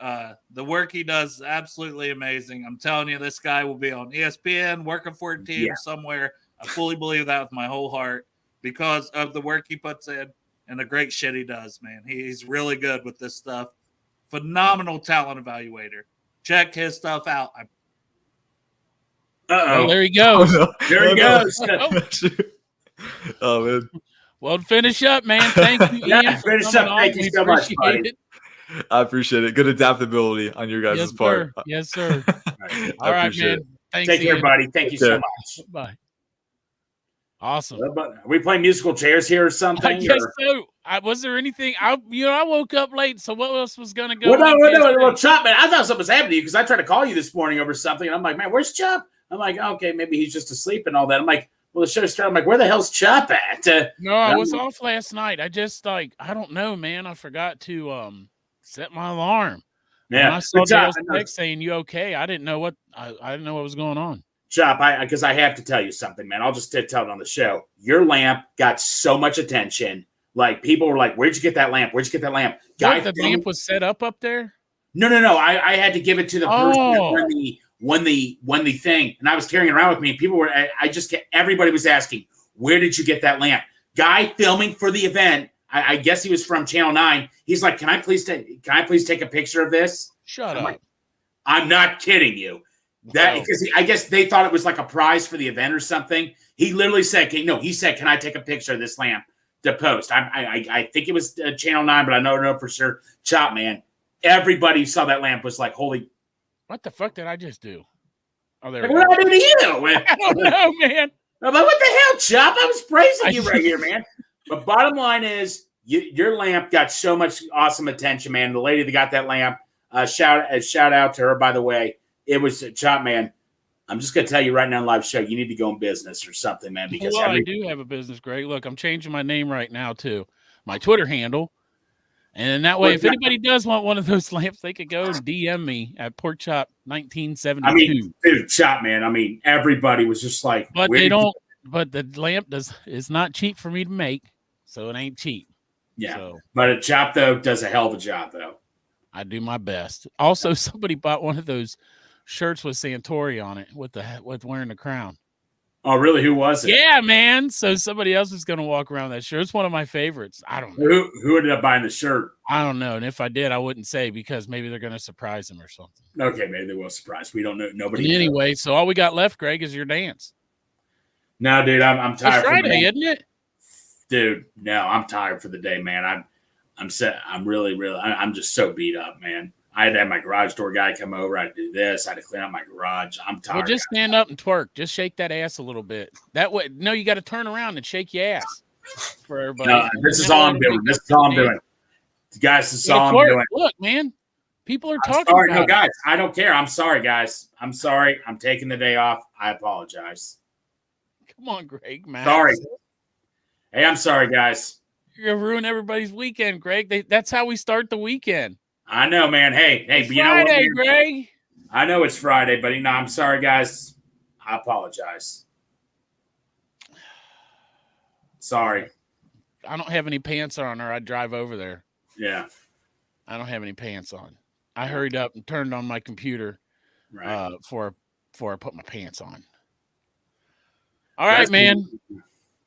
The work he does is absolutely amazing. I'm telling you, this guy will be on ESPN, working for a team somewhere. I fully believe that with my whole heart because of the work he puts in and the great shit he does, man. He's really good with this stuff. Phenomenal talent evaluator. Check his stuff out. Oh, there he goes. There he goes. Oh, man. Well, finish up, man. Thank you, Ian. Finish up. Thank you so much, buddy. I appreciate it. Good adaptability on your guys' part. Yes, sir. All right, man. Thanks, Take care, buddy. Thank you so much. Bye. Awesome. Are we playing musical chairs here or something? I guess so. Was there anything? I woke up late, so what else was going to go? Well, Chop, man, I thought something was happening to you because I tried to call you this morning over something, and I'm like, man, where's Chop? I'm like, okay, maybe he's just asleep and all that. I'm like, well, the show started. I'm like, where the hell's Chop at? No, I was off last night. I just I don't know, man. I forgot to set my alarm. Yeah, when I saw Dale's text saying you okay. I didn't know what was going on. Chop, because I have to tell you something, man. I'll just tell it on the show. Your lamp got so much attention. Like people were like, "Where'd you get that lamp? Where'd you get that lamp?" The lamp was set up there. No. I had to give it to the person Oh. that won the thing, and I was carrying it around with me. And people were, everybody was asking, where did you get that lamp? Guy filming for the event, I guess he was from Channel 9. He's like, can I please take a picture of this? Shut I'm up. like, I'm not kidding you. That because I guess they thought it was like a prize for the event or something. He literally said, he said, can I take a picture of this lamp to post? I think it was Channel 9, but I don't know for sure. Chop, man. Everybody who saw that lamp was like, holy. What the fuck did I just do? Oh, there Like, we what go. did I do to you? I don't know, man. I'm like, what the hell, Chop? I was praising you right here, man. But bottom line is, your lamp got so much awesome attention, man. The lady that got that lamp, shout out to her, by the way. It was Chop, man. I'm just gonna tell you right now, live show, you need to go in business or something, man. Because I do have a business, Greg. Look, I'm changing my name right now to my Twitter handle, and that way, if anybody does want one of those lamps, they could go and DM me at Porkchop1972. I mean, dude, Chop, man. I mean, everybody was just like, but they don't. But the lamp is not cheap for me to make, so it ain't cheap. Yeah, so, but a Chop though does a hell of a job though. I do my best. Also, somebody bought one of those shirts with Santori on it with wearing the crown. Oh, really? Who was it? Yeah, man. So somebody else is going to walk around that shirt. It's one of my favorites. I don't know. Who ended up buying the shirt? I don't know. And if I did, I wouldn't say because maybe they're going to surprise him or something. Okay, maybe they will surprise. We don't know. Nobody. Anyway, so all we got left, Greg, is your dance. No, dude, I'm tired. It's Friday, isn't it? Dude, no, I'm tired for the day, man. I'm set. I'm really. I'm just so beat up, man. I had to have my garage door guy come over. I had to do this. I had to clean out my garage. I'm tired. Well, just stand up and twerk. Just shake that ass a little bit. That way, no, you got to turn around and shake your ass for everybody. No, this is all I'm doing. This is all I'm doing. Guys, this is all I'm doing. Look, man, people are talking sorry. about No, guys, I don't care. I'm sorry, guys. I'm sorry. I'm taking the day off. I apologize. Come on, Greg, man. Sorry. Hey, I'm sorry, guys. You're going to ruin everybody's weekend, Greg. That's how we start the weekend. I know, man. Hey, it's but you Friday, know what, Greg. I know it's Friday, but I'm sorry, guys. I apologize. Sorry. I don't have any pants on, or I'd drive over there. Yeah. I don't have any pants on. I hurried up and turned on my computer before I put my pants on. All right, man.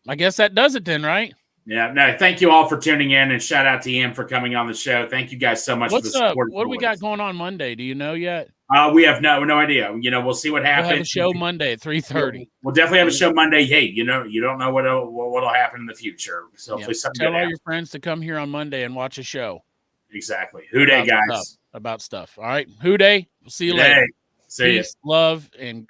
I guess that does it then, right? Yeah. No, thank you all for tuning in, and shout out to Ian for coming on the show. Thank you guys so much for the support. What do we got going on Monday? Do you know yet? We have no idea. We'll see what happens. We'll have a show Monday at 3:30. We'll definitely have a show Monday. Hey, you don't know what'll happen in the future. So hopefully something tell all your friends to come here on Monday and watch a show. Exactly. Who Day, guys. About stuff. All right. Who Day. We'll see you later. See Peace, love, and